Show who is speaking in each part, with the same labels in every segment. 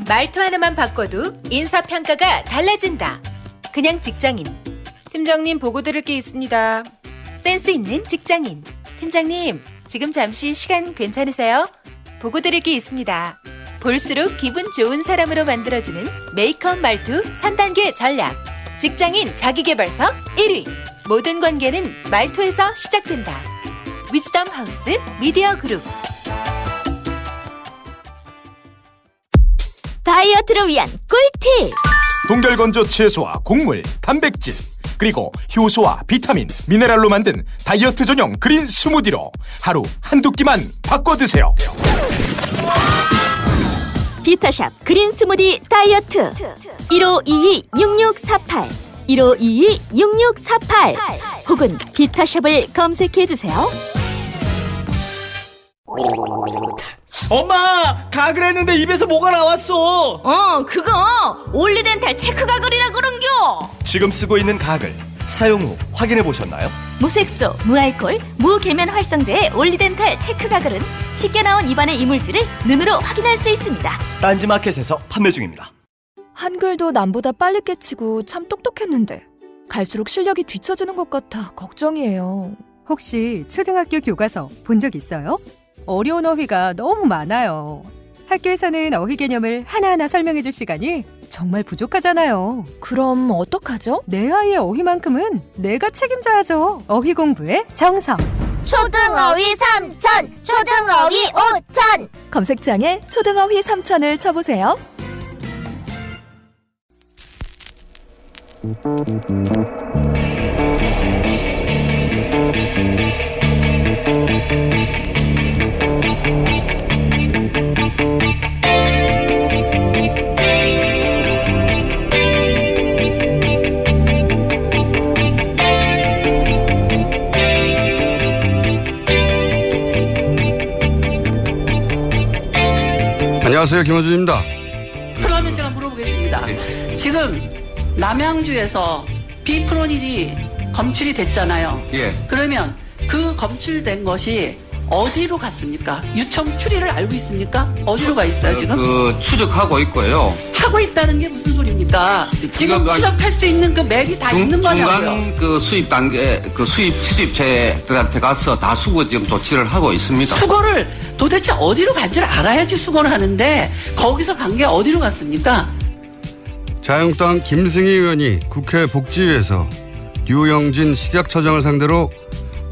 Speaker 1: 말투 하나만 바꿔도 인사평가가 달라진다. 그냥 직장인. 팀장님 보고 드릴 게 있습니다. 센스 있는 직장인. 팀장님, 지금 잠시 시간 괜찮으세요? 보고 드릴 게 있습니다. 볼수록 기분 좋은 사람으로 만들어주는 메이크업 말투 3단계 전략. 직장인 자기계발서 1위. 모든 관계는 말투에서 시작된다. 위즈덤 하우스 미디어 그룹.
Speaker 2: 다이어트를 위한 꿀팁!
Speaker 3: 동결건조 채소와 곡물, 단백질, 그리고 효소와 비타민, 미네랄로 만든 다이어트 전용 그린 스무디로 하루 한두 끼만 바꿔 드세요.
Speaker 2: 비타샵 그린 스무디 다이어트 1522-6648 1522-6648 혹은 비타샵을 검색해주세요.
Speaker 4: 엄마! 가글 했는데 입에서 뭐가 나왔어!
Speaker 5: 그거 올리덴탈 체크 가글이라 그런겨.
Speaker 4: 지금 쓰고 있는 가글 사용 후 확인해 보셨나요?
Speaker 2: 무색소, 무알콜, 무계면 활성제의 올리덴탈 체크 가글은 쉽게 나온 입안의 이물질을 눈으로 확인할 수 있습니다.
Speaker 4: 딴지마켓에서 판매 중입니다.
Speaker 6: 한글도 남보다 빨리 깨치고 참 똑똑했는데 갈수록 실력이 뒤처지는 것 같아 걱정이에요.
Speaker 7: 혹시 초등학교 교과서 본 적 있어요? 어려운 어휘가 너무 많아요. 학교에서는 어휘 개념을 하나하나 설명해 줄 시간이 정말 부족하잖아요.
Speaker 6: 그럼 어떡하죠?
Speaker 7: 내 아이의 어휘만큼은 내가 책임져야죠. 어휘 공부의 정성.
Speaker 5: 초등어휘 3천, 초등어휘 5천.
Speaker 6: 검색창에 초등어휘 3천을 쳐보세요.
Speaker 8: 안녕하세요, 김호준입니다.
Speaker 9: 그러면 제가 물어보겠습니다. 지금 남양주에서 비프로닐이 검출이 됐잖아요.
Speaker 8: 예.
Speaker 9: 그러면 그 검출된 것이 어디로 갔습니까? 유청 추리를 알고 있습니까? 어디로 가 있어요 지금?
Speaker 8: 추적하고 있고요.
Speaker 9: 하고 있다는 게 무슨 소리입니까? 지금 추적할 수 있는 그 맥이 다 있는 거냐고요.
Speaker 8: 중간 그 수입 단계, 그 수입체들한테 가서 다 수거 지금 조치를 하고 있습니다.
Speaker 9: 수거를 도대체 어디로 간지를 알아야지 수거를 하는데 거기서 간 게 어디로 갔습니까?
Speaker 8: 자유한국당 김승희 의원이 국회 복지위에서 류영진 식약처장을 상대로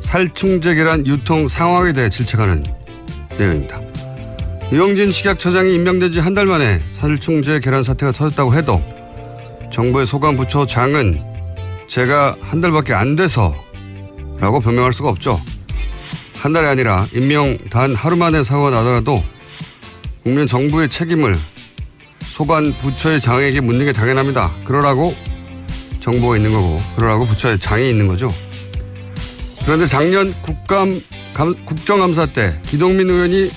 Speaker 8: 살충제 계란 유통 상황에 대해 질책하는 내용입니다. 류영진 식약처장이 임명된 지 한 달 만에 살충제 계란 사태가 터졌다고 해도 정부의 소관부처장은 제가 한 달밖에 안 돼서 라고 변명할 수가 없죠. 한 달이 아니라 임명 단 하루 만에 사고가 나더라도 국민 정부의 책임을 소관부처의 장에게 묻는 게 당연합니다. 그러라고 정부가 있는 거고 그러라고 부처의 장이 있는 거죠. 그런데 작년 국정감사 때 기동민 의원이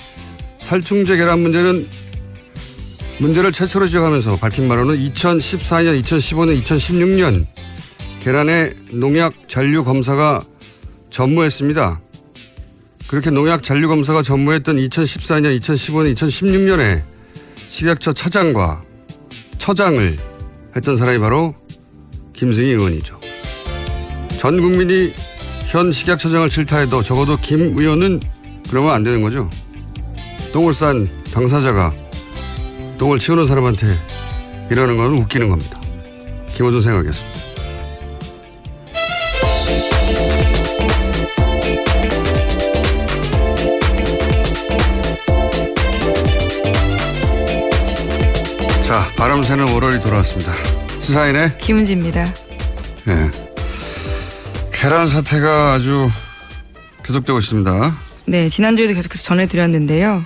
Speaker 8: 살충제 계란 문제를 최초로 지적하면서 밝힌 바로는 2014년, 2015년, 2016년 계란의 농약 잔류 검사가 전무했습니다. 그렇게 농약 잔류 검사가 전무했던 2014년, 2015년, 2016년에 식약처 차장과 처장을 했던 사람이 바로 김승희 의원이죠. 전 국민이 현 식약처장을 질타해도 적어도 김 의원은 그러면 안 되는 거죠. 똥을 싼 당사자가 똥을 치우는 사람한테 이러는 건 웃기는 겁니다. 김호준 생각이었습니다. 자, 바람 새는 월요일이 돌아왔습니다. 시사인의
Speaker 10: 김은지입니다.
Speaker 8: 네. 계란 사태가 아주 계속되고 있습니다.
Speaker 10: 네, 지난주에도 계속해서 전해드렸는데요.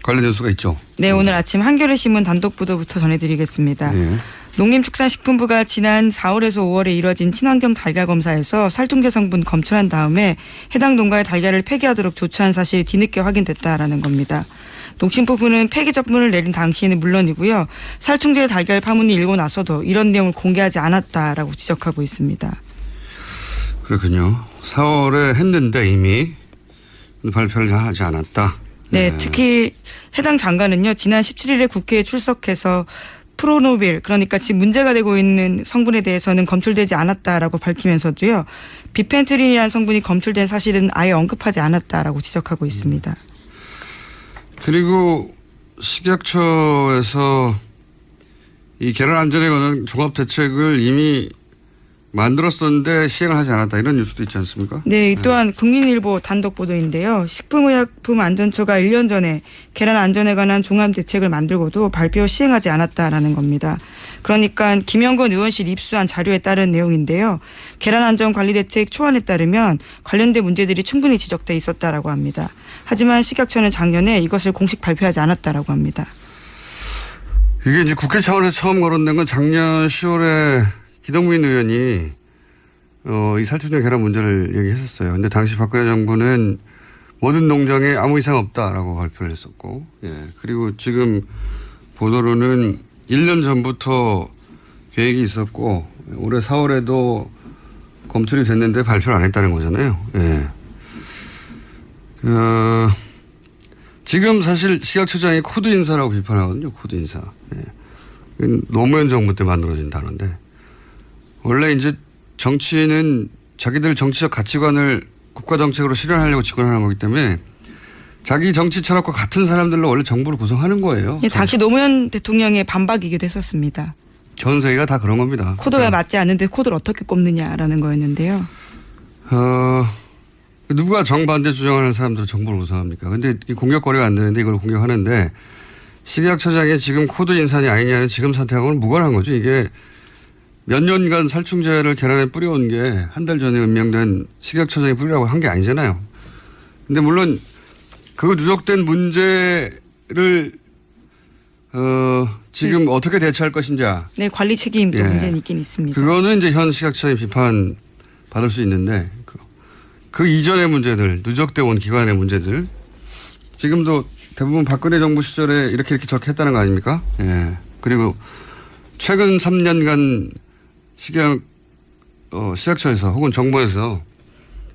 Speaker 8: 관련 뉴스가 있죠?
Speaker 10: 네, 오늘 아침 한겨레신문 단독 보도부터 전해드리겠습니다.
Speaker 8: 네.
Speaker 10: 농림축산식품부가 지난 4월에서 5월에 이뤄진 친환경 달걀 검사에서 살충제 성분 검출한 다음에 해당 농가의 달걀을 폐기하도록 조치한 사실이 뒤늦게 확인됐다라는 겁니다. 농심부는 폐기 처분을 내린 당시에는 물론이고요. 살충제 달걀 파문이 일고 나서도 이런 내용을 공개하지 않았다라고 지적하고 있습니다.
Speaker 8: 그렇군요. 4월에 했는데 이미 발표를 하지 않았다.
Speaker 10: 네, 특히 해당 장관은요, 지난 17일에 국회에 출석해서 프로노빌, 그러니까 지금 문제가 되고 있는 성분에 대해서는 검출되지 않았다라고 밝히면서도요, 비펜트린이라는 성분이 검출된 사실은 아예 언급하지 않았다라고 지적하고 있습니다.
Speaker 8: 그리고 식약처에서 이 계란 안전에 관한 종합 대책을 이미 만들었었는데 시행을 하지 않았다, 이런 뉴스도 있지 않습니까?
Speaker 10: 네, 이 또한 국민일보 단독 보도인데요. 식품의약품안전처가 1년 전에 계란 안전에 관한 종합 대책을 만들고도 발표 시행하지 않았다라는 겁니다. 그러니까 김영건 의원실 입수한 자료에 따른 내용인데요. 계란 안전 관리 대책 초안에 따르면 관련된 문제들이 충분히 지적돼 있었다라고 합니다. 하지만 식약처는 작년에 이것을 공식 발표하지 않았다라고 합니다.
Speaker 8: 이게 이제 국회 차원에서 처음 거론된 건 작년 10월에 기동민 의원이 이 살충제 계란 문제를 얘기했었어요. 근데 당시 박근혜 정부는 모든 농장에 아무 이상 없다라고 발표를 했었고, 예. 그리고 지금 보도로는 1년 전부터 계획이 있었고 올해 4월에도 검출이 됐는데 발표를 안 했다는 거잖아요. 예. 지금 사실 식약처장이 코드 인사라고 비판하거든요. 코드 인사. 예. 노무현 정부 때 만들어진 단어인데, 원래 이제 정치는 자기들 정치적 가치관을 국가 정책으로 실현하려고 집권하는 거기 때문에 자기 정치 철학과 같은 사람들로 원래 정부를 구성하는 거예요.
Speaker 10: 예, 당시 노무현 대통령의 반박이기도 했었습니다.
Speaker 8: 전 세계가 다 그런 겁니다.
Speaker 10: 코드가 그러니까 맞지 않는데 코드를 어떻게 꼽느냐라는 거였는데요.
Speaker 8: 누가 정반대 주장하는 사람들은 정부를 구성합니까? 근데 이 공격거리가 안 되는데 이걸 공격하는데, 식약처장이 지금 코드 인사냐 아니냐는 지금 사태하고는 무관한 거죠. 이게 몇 년간 살충제를 계란에 뿌려온 게 한 달 전에 임명된 식약처장이 뿌리라고 한 게 아니잖아요. 근데 물론 그 누적된 문제를 지금 어떻게 대처할 것인가.
Speaker 10: 네, 관리 책임도
Speaker 8: 예.
Speaker 10: 문제는 있긴 있습니다.
Speaker 8: 그거는 이제 현 식약처의 비판 받을 수 있는데, 그 이전의 문제들, 누적돼 온 기관의 문제들, 지금도 대부분 박근혜 정부 시절에 이렇게 저렇게 했다는 거 아닙니까? 예. 그리고 최근 3년간 식약처에서 혹은 정부에서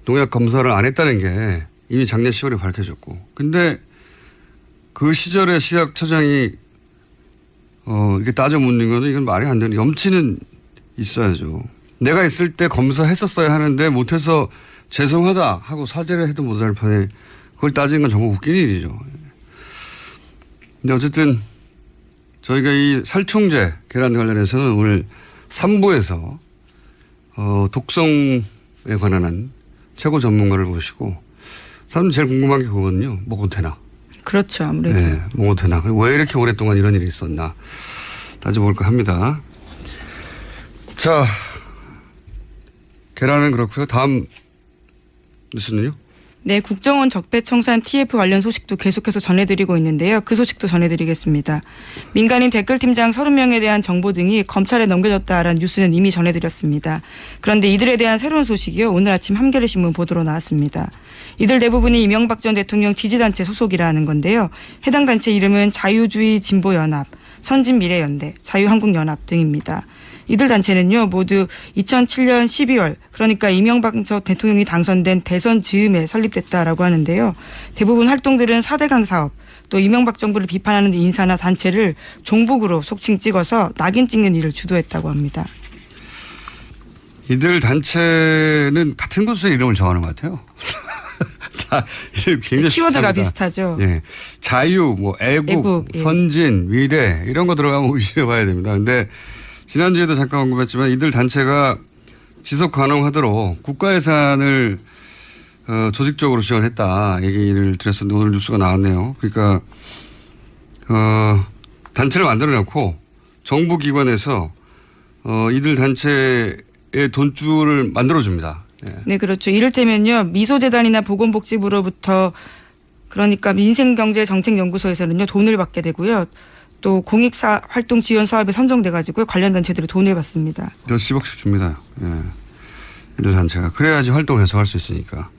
Speaker 8: 농약 검사를 안 했다는 게 이미 작년 10월에 밝혀졌고, 근데 그 시절에 식약처장이 이렇게 따져 묻는 거는 이건 말이 안 되는, 염치는 있어야죠. 내가 있을 때 검사했었어야 하는데 못해서 죄송하다 하고 사죄를 해도 못할 판에 그걸 따지는 건 정말 웃긴 일이죠. 근데 어쨌든 저희가 이 살충제 계란 관련해서는 오늘 3부에서 독성에 관한 최고 전문가를 모시고, 사람들 제일 궁금한 게 그거거든요. 뭐가 되나.
Speaker 10: 그렇죠. 아무래도.
Speaker 8: 네, 뭐가 되나. 왜 이렇게 오랫동안 이런 일이 있었나 따져볼까 합니다. 자, 계란은 그렇고요. 다음 뉴스는요?
Speaker 10: 네, 국정원 적폐청산 TF 관련 소식도 계속해서 전해드리고 있는데요. 그 소식도 전해드리겠습니다. 민간인 댓글팀장 30명에 대한 정보 등이 검찰에 넘겨졌다라는 뉴스는 이미 전해드렸습니다. 그런데 이들에 대한 새로운 소식이요, 오늘 아침 한겨레신문 보도로 나왔습니다. 이들 대부분이 이명박 전 대통령 지지단체 소속이라는 건데요. 해당 단체 이름은 자유주의 진보연합, 선진미래연대, 자유한국연합 등입니다. 이들 단체는요, 모두 2007년 12월, 그러니까 이명박 전 대통령이 당선된 대선 즈음에 설립됐다라고 하는데요. 대부분 활동들은 4대강 사업, 또 이명박 정부를 비판하는 인사나 단체를 종북으로 속칭 찍어서 낙인 찍는 일을 주도했다고 합니다.
Speaker 8: 이들 단체는 같은 곳에 이름을 정하는 것 같아요. 다 굉장히
Speaker 10: 키워드가
Speaker 8: 비슷합니다.
Speaker 10: 비슷하죠.
Speaker 8: 예. 자유, 뭐 애국,
Speaker 10: 예.
Speaker 8: 선진, 미래 이런 거 들어가면 의심해 봐야 됩니다. 근데 지난주에도 잠깐 언급했지만 이들 단체가 지속 가능하도록 국가 예산을 조직적으로 지원했다 얘기를 드렸었는데 오늘 뉴스가 나왔네요. 그러니까 단체를 만들어 놓고 정부 기관에서 이들 단체의 돈줄을 만들어 줍니다. 예.
Speaker 10: 네, 그렇죠. 이를테면요, 미소재단이나 보건복지부로부터, 그러니까 민생경제정책연구소에서는요 돈을 받게 되고요. 또 공익사 활동 지원 사업에 선정돼 가지고 관련 단체들이 돈을 받습니다.
Speaker 8: 몇십억씩 줍니다. 예. 이들 단체가 그래야지 활동해서 할 수 있으니까.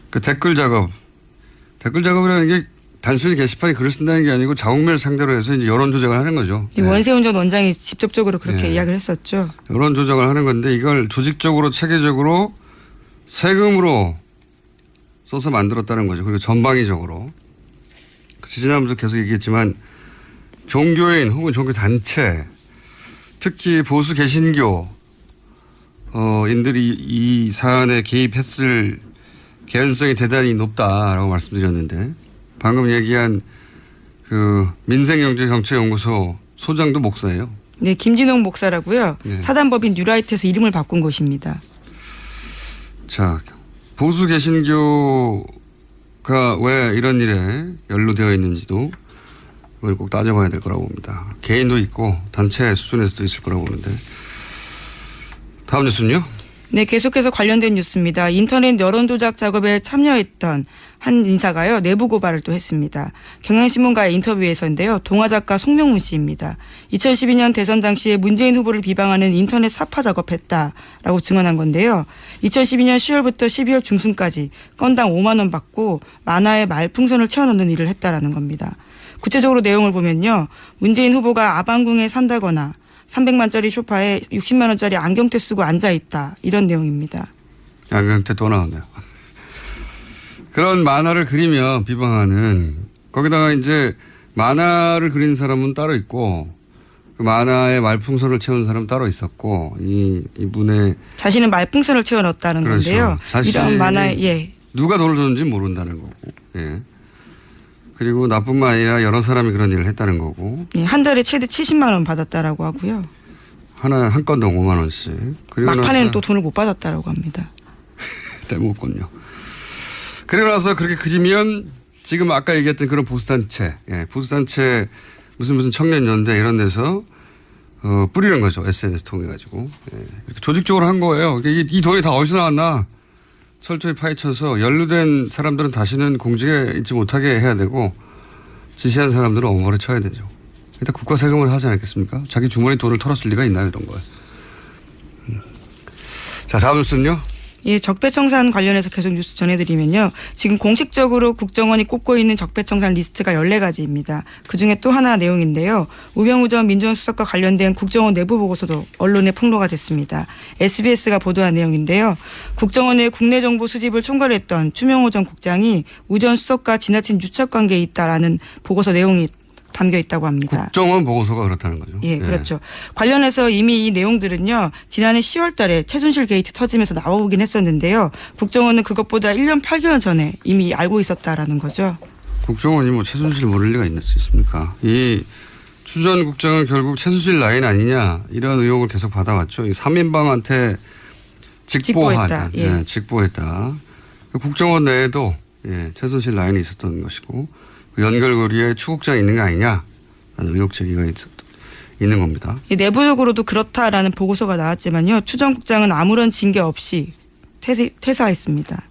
Speaker 8: 그 댓글 작업이라는 게 단순히 게시판에 글을 쓴다는 게 아니고 자국면을 상대로 해서 이제 여론 조작을 하는 거죠.
Speaker 10: 네. 원세훈 전 원장이 직접적으로 그렇게 이야기를 했었죠.
Speaker 8: 여론 조작을 하는 건데 이걸 조직적으로 체계적으로 세금으로 써서 만들었다는 거죠. 그리고 전방위적으로. 지난번도 계속 얘기했지만 종교인 혹은 종교단체 특히 보수 개신교 인들이 이 사안에 개입했을 개연성이 대단히 높다라고 말씀드렸는데 방금 얘기한 그 민생경제정책연구소 소장도 목사예요.
Speaker 10: 네, 김진홍 목사라고요.
Speaker 8: 네.
Speaker 10: 사단법인 뉴라이트에서 이름을 바꾼 곳입니다.
Speaker 8: 자, 보수 개신교가 왜 이런 일에 연루되어 있는지도 그걸 꼭 따져봐야 될 거라고 봅니다. 개인도 있고 단체 수준에서도 있을 거라고 보는데. 다음 뉴스는요?
Speaker 10: 네, 계속해서 관련된 뉴스입니다. 인터넷 여론조작 작업에 참여했던 한 인사가요, 내부 고발을 또 했습니다. 경향신문과의 인터뷰에서인데요, 동화작가 송명훈 씨입니다. 2012년 대선 당시에 문재인 후보를 비방하는 인터넷 사파 작업했다라고 증언한 건데요. 2012년 10월부터 12월 중순까지 건당 5만 원 받고 만화에 말풍선을 채워넣는 일을 했다라는 겁니다. 구체적으로 내용을 보면요, 문재인 후보가 아방궁에 산다거나 300만짜리 소파에 60만 원짜리 안경테 쓰고 앉아있다. 이런 내용입니다.
Speaker 8: 안경테 또 나왔네요. 그런 만화를 그리면 비방하는 거기다가 이제 만화를 그린 사람은 따로 있고 그 만화에 말풍선을 채운 사람은 따로 있었고 이분의
Speaker 10: 자신은 말풍선을 채워 넣었다는
Speaker 8: 그렇죠.
Speaker 10: 건데요. 이런 만화에 예.
Speaker 8: 누가 돈을 줬는지 모른다는 거고. 예. 그리고 나뿐만 아니라 여러 사람이 그런 일을 했다는 거고.
Speaker 10: 예, 한 달에 최대 70만 원 받았다라고 하고요.
Speaker 8: 한 건당 5만 원씩. 그리고
Speaker 10: 막판에는 또 돈을 못 받았다라고 합니다.
Speaker 8: 떼먹었군요. 그리고 나서 그렇게 그리면 지금 아까 얘기했던 그런 보수단체, 보수단체 무슨 청년연대 이런 데서 뿌리는 거죠. SNS 통해 가지고. 이렇게 조직적으로 한 거예요. 이 돈이 다 어디서 나왔나? 철저히 파헤쳐서 연루된 사람들은 다시는 공직에 있지 못하게 해야 되고 지시한 사람들은 엄벌에 쳐야 되죠. 일단 국가 세금을 하지 않겠습니까? 자기 주머니 돈을 털었을 리가 있나요, 이런 걸. 자, 다음 뉴스는요.
Speaker 10: 예, 적폐청산 관련해서 계속 뉴스 전해드리면요. 지금 공식적으로 국정원이 꼽고 있는 적폐청산 리스트가 14가지입니다. 그중에 또 하나 내용인데요. 우병우 전 민정수석과 관련된 국정원 내부 보고서도 언론에 폭로가 됐습니다. SBS가 보도한 내용인데요. 국정원의 국내 정보 수집을 총괄했던 추명호 전 국장이 우 전 수석과 지나친 유착관계에 있다라는 보고서 내용이 담겨 있다고 합니다.
Speaker 8: 국정원 보고서가 그렇다는 거죠.
Speaker 10: 예, 그렇죠. 관련해서 이미 이 내용들은요, 지난해 10월 달에 최순실 게이트 터지면서 나오긴 했었는데요. 국정원은 그것보다 1년 8개월 전에 이미 알고 있었다라는 거죠.
Speaker 8: 국정원이 뭐 최순실 모를 리가 있을 수 있습니까? 이 추 전 국장은 결국 최순실 라인 아니냐 이런 의혹을 계속 받아왔죠. 이 3인방한테 직보했다.
Speaker 10: 예.
Speaker 8: 직보했다. 국정원 내에도 최순실 라인이 있었던 것이고 그 연결고리에 추국장이 있는 거 아니냐 라는 의혹 제기가 있는 겁니다.
Speaker 10: 내부적으로도 그렇다라는 보고서가 나왔지만요. 추 전 국장은 아무런 징계 없이 퇴사했습니다.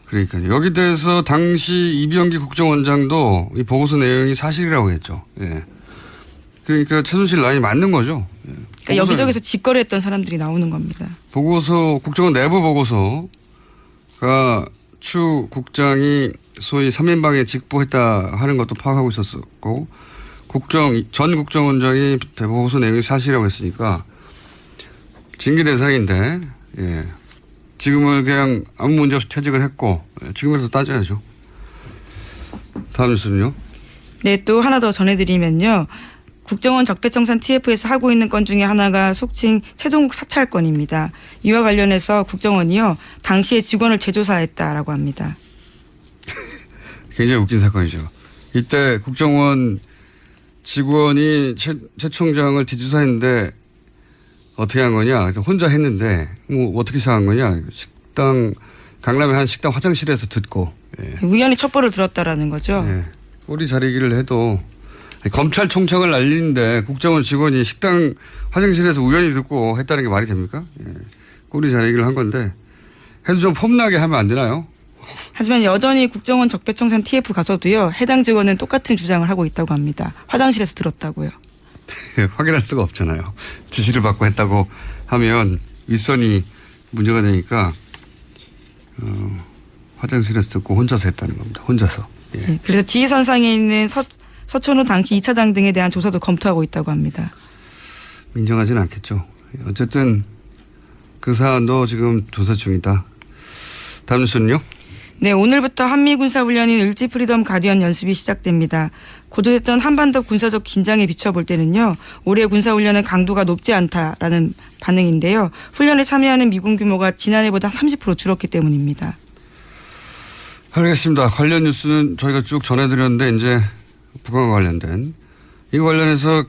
Speaker 8: 그러니까요. 여기 대해서 당시 이병기 국정원장도 이 보고서 내용이 사실이라고 했죠. 예. 그러니까 최순실 라인이 맞는 거죠. 예.
Speaker 10: 그러니까 여기저기서 직거래했던 사람들이 나오는 겁니다.
Speaker 8: 보고서 국정원 내부 보고서가 추 국장이 소위 3인방에 직보했다 하는 것도 파악하고 있었고 전 국정원장이 보고서 내용이 사실이라고 했으니까 징계 대상인데 지금은 그냥 아무 문제 없이 퇴직을 했고 지금이라도 따져야죠. 다음 뉴스는요.
Speaker 10: 네, 또 하나 더 전해드리면요. 국정원 적폐청산 TF에서 하고 있는 건 중에 하나가 속칭 최동국 사찰 건입니다. 이와 관련해서 국정원이요, 당시에 직원을 재조사했다라고 합니다.
Speaker 8: 굉장히 웃긴 사건이죠. 이때 국정원 직원이 최 총장을 뒤조사했는데 어떻게 한 거냐? 그래서 혼자 했는데 뭐 어떻게 시작한 거냐? 강남의 한 식당 화장실에서 듣고
Speaker 10: 우연히 첩보를 들었다라는 거죠.
Speaker 8: 꼬리 자르기를 해도 검찰총장을 날리는데 국정원 직원이 식당 화장실에서 우연히 듣고 했다는 게 말이 됩니까? 꼬리 자르기를 한 건데 해도 좀 폼나게 하면 안 되나요?
Speaker 10: 하지만 여전히 국정원 적폐청산 TF 가서도요, 해당 직원은 똑같은 주장을 하고 있다고 합니다. 화장실에서 들었다고요.
Speaker 8: 확인할 수가 없잖아요. 지시를 받고 했다고 하면 윗선이 문제가 되니까 화장실에서 듣고 혼자서 했다는 겁니다. 혼자서.
Speaker 10: 그래서 지휘선상에 있는 서천호 당시 2차장 등에 대한 조사도 검토하고 있다고 합니다.
Speaker 8: 인정하지는 않겠죠. 어쨌든 그 사안도 지금 조사 중이다. 다음 뉴스는요?
Speaker 10: 네, 오늘부터 한미 군사훈련인 을지 프리덤 가디언 연습이 시작됩니다. 고조됐던 한반도 군사적 긴장에 비춰볼 때는요, 올해 군사훈련은 강도가 높지 않다라는 반응인데요. 훈련에 참여하는 미군 규모가 지난해보다 30% 줄었기 때문입니다.
Speaker 8: 알겠습니다. 관련 뉴스는 저희가 쭉 전해드렸는데 이제 북한과 관련된 이거 관련해서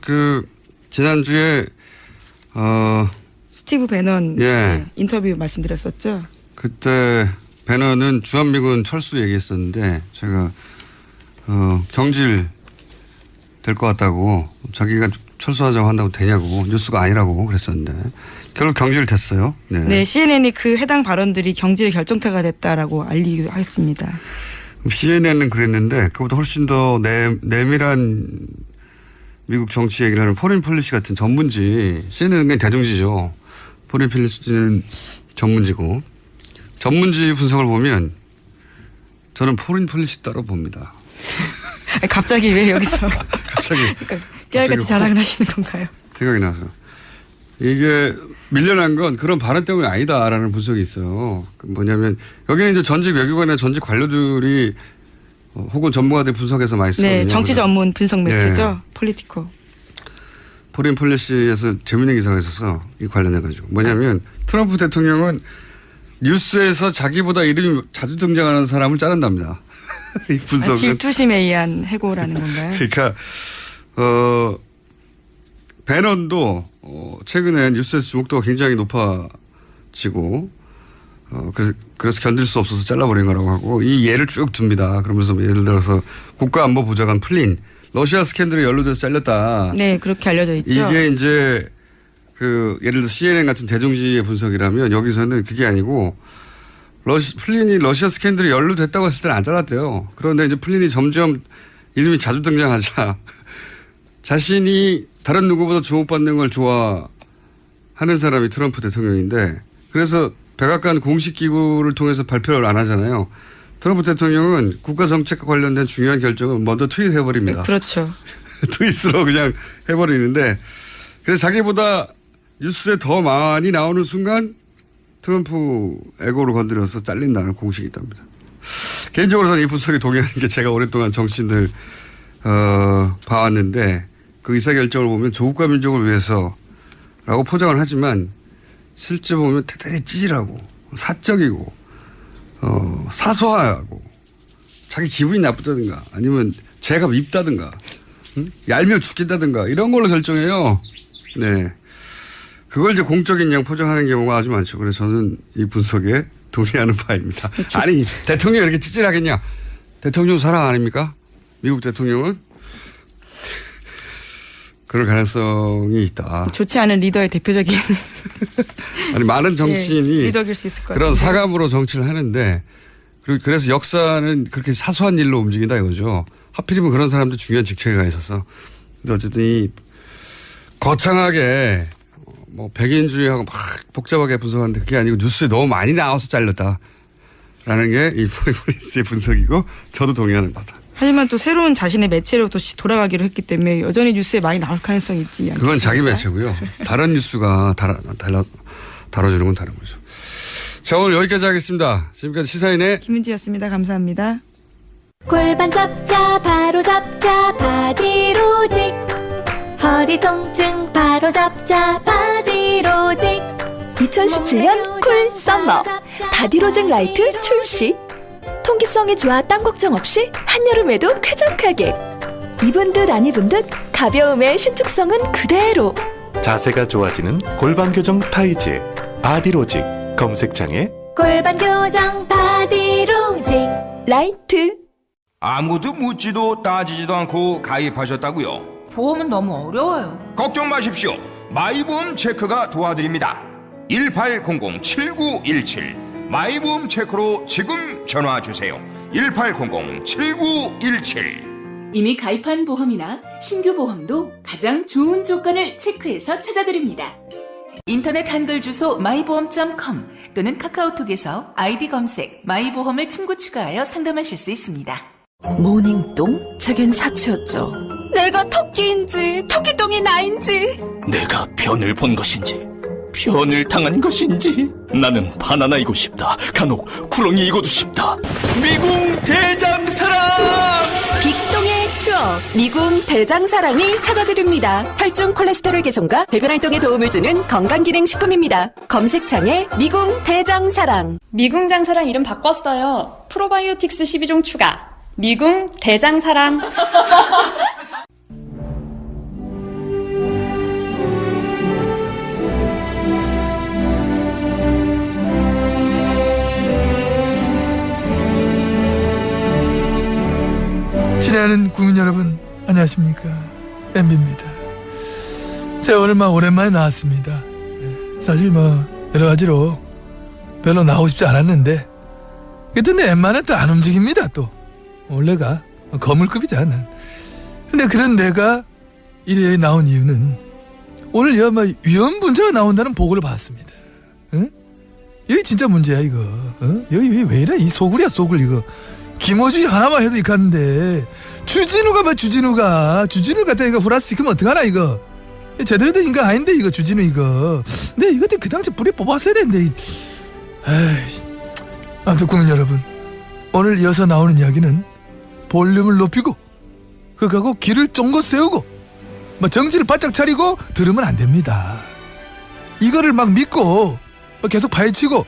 Speaker 8: 지난주에
Speaker 10: 스티브 배넌
Speaker 8: 예.
Speaker 10: 인터뷰 말씀드렸었죠.
Speaker 8: 그때 배너는 주한미군 철수 얘기했었는데 제가 경질 될 것 같다고 자기가 철수하자고 한다고 되냐고 뉴스가 아니라고 그랬었는데 결국 경질됐어요. 네.
Speaker 10: 네, CNN이 그 해당 발언들이 경질 결정타가 됐다라고 알리기도 했습니다.
Speaker 8: CNN은 그랬는데 그보다 훨씬 더 내밀한 미국 정치 얘기를 하는 포린 폴리시 같은 전문지, CNN은 그냥 대중지죠. 포린 폴리시는 전문지고, 전문지 분석을 보면 저는 포린 폴리시 따로 봅니다.
Speaker 10: 갑자기 왜 여기서
Speaker 8: 갑자기
Speaker 10: 깨알같이 자랑을 하시는 건가요?
Speaker 8: 생각이 나서. 이게 밀려난 건 그런 발언 때문이 아니다라는 분석이 있어요. 뭐냐면 여기는 이제 전직 외교관이나 전직 관료들이 혹은 전문가들 분석해서 많이 쓰거든요.
Speaker 10: 네, 정치 전문 분석 매체죠. 폴리티코.
Speaker 8: 포린 폴리시에서 재밌는 기사가 있어서 이 관련해가지고 뭐냐면 트럼프 대통령은 뉴스에서 자기보다 이름이 자주 등장하는 사람을 자른답니다. 이 분석은.
Speaker 10: 질투심에 의한 해고라는 건가요?
Speaker 8: 그러니까 배넌도 최근에 뉴스에서 주목도가 굉장히 높아지고 그래서 견딜 수 없어서 잘라버린 거라고 하고 이 예를 쭉 듭니다. 그러면서 예를 들어서 국가안보보좌관 플린 러시아 스캔들에 연루돼서 잘렸다.
Speaker 10: 네, 그렇게 알려져 있죠.
Speaker 8: 이게 이제 예를 들어 CNN 같은 대중지의 분석이라면 여기서는 그게 아니고 플린이 러시아 스캔들에 연루됐다고 했을 때는 안 잘랐대요. 그런데 이제 플린이 점점 이름이 자주 등장하자 자신이 다른 누구보다 주목받는 걸 좋아하는 사람이 트럼프 대통령인데 그래서 백악관 공식기구를 통해서 발표를 안 하잖아요. 트럼프 대통령은 국가 정책과 관련된 중요한 결정을 먼저 트윗해버립니다.
Speaker 10: 그렇죠.
Speaker 8: 트윗으로 그냥 해버리는데 그래서 자기보다 뉴스에 더 많이 나오는 순간 트럼프 에고를 건드려서 잘린다는 공식이 있답니다. 개인적으로 저는 이 분석에 동의하는 게 제가 오랫동안 정치인들 봐왔는데 그 의사결정을 보면 조국과 민족을 위해서라고 포장을 하지만 실제 보면 대단히 찌질하고 사적이고 사소하고 자기 기분이 나쁘다든가 아니면 죄가 밉다든가 얄미워 죽겠다든가 이런 걸로 결정해요. 네. 그걸 이제 공적인 양 포장하는 경우가 아주 많죠. 그래서 저는 이 분석에 동의하는 바입니다. 아니 대통령이 이렇게 찌질하겠냐. 대통령 사랑 아닙니까? 미국 대통령은. 그럴 가능성이 있다.
Speaker 10: 좋지 않은 리더의 대표적인.
Speaker 8: 아니 많은 정치인이
Speaker 10: 리더일 수 있을 것 같아요.
Speaker 8: 그런 사감으로 정치를 하는데 그리고 그래서 역사는 그렇게 사소한 일로 움직인다 이거죠. 하필이면 그런 사람들 중요한 직책에 가 있어서. 근데 어쨌든 이 거창하게 뭐 백인주의하고 막 복잡하게 분석하는데 그게 아니고 뉴스에 너무 많이 나와서 잘렸다라는 게 이 포리폴리스의 분석이고 저도 동의하는 바다.
Speaker 10: 하지만 또 새로운 자신의 매체로 또 돌아가기로 했기 때문에 여전히 뉴스에 많이 나올 가능성이 있지 않습니까?
Speaker 8: 그건 자기 매체고요. 다른 뉴스가 다뤄주는 건 다른 거죠. 자, 오늘 여기까지 하겠습니다. 지금까지 시사인의
Speaker 10: 김은지였습니다. 감사합니다.
Speaker 11: 골반 잡자 바로 잡자 바디로직 허리 통증 바로 잡자 바디로직
Speaker 6: 2017년 쿨 썸머 바디로직 라이트 출시. 통기성이 좋아 땀 걱정 없이 한여름에도 쾌적하게. 입은 듯 안 입은 듯 가벼움의 신축성은 그대로.
Speaker 12: 자세가 좋아지는 골반 교정 타이즈 바디로직 검색창에
Speaker 11: 골반 교정 바디로직
Speaker 6: 라이트.
Speaker 13: 아무도 묻지도 따지지도 않고 가입하셨다고요?
Speaker 5: 보험은 너무 어려워요.
Speaker 13: 걱정 마십시오. 마이보험 체크가 도와드립니다. 1800-7917 마이보험 체크로 지금 전화 주세요. 1800-7917
Speaker 2: 이미 가입한 보험이나 신규 보험도 가장 좋은 조건을 체크해서 찾아드립니다. 인터넷 한글 주소 마이보험.com 또는 카카오톡에서 아이디 검색 마이보험을 친구 추가하여 상담하실 수 있습니다.
Speaker 6: 모닝똥? 제겐 사치였죠.
Speaker 5: 내가 토끼인지 토끼똥이 나인지
Speaker 12: 내가 변을 본 것인지
Speaker 14: 변을 당한 것인지 나는 바나나이고 싶다. 간혹 구렁이이고도 싶다. 미궁 대장사랑!
Speaker 6: 빅동의 추억 미궁 대장사랑이 찾아드립니다. 혈중 콜레스테롤 개선과 배변 활동에 도움을 주는 건강기능식품입니다. 검색창에 미궁 대장사랑.
Speaker 15: 미궁 장사랑 이름 바꿨어요. 프로바이오틱스 12종 추가. 미궁 대장사랑.
Speaker 16: 친애하는 국민 여러분, 안녕하십니까. MB입니다. 제가 오늘 오랜만에 나왔습니다. 사실 여러 가지로 별로 나오고 싶지 않았는데, 그랬더니 엠마는 또 안 움직입니다. 또 원래가 거물급이잖아. 근데 그런 내가 이래 나온 이유는 오늘 위험 문제가 나온다는 보고를 받았습니다. 응? 여기 진짜 문제야 이거. 여기 왜 이래? 이 소굴이야 소굴 이거. 김어준이 하나만 해도 이카는데 주진우가 주진우를 갖다 이거 후라시키면 어떡하나 이거. 제대로 된 인간 아닌데 이거 주진우 이거. 근데 이거 그 당시 불에 뽑았어야 되는데. 아무튼 국민 여러분, 오늘 이어서 나오는 이야기는 볼륨을 높이고 그거하고 귀를 쫑긋 세우고 정신을 바짝 차리고 들으면 안 됩니다. 이거를 믿고 계속 파헤치고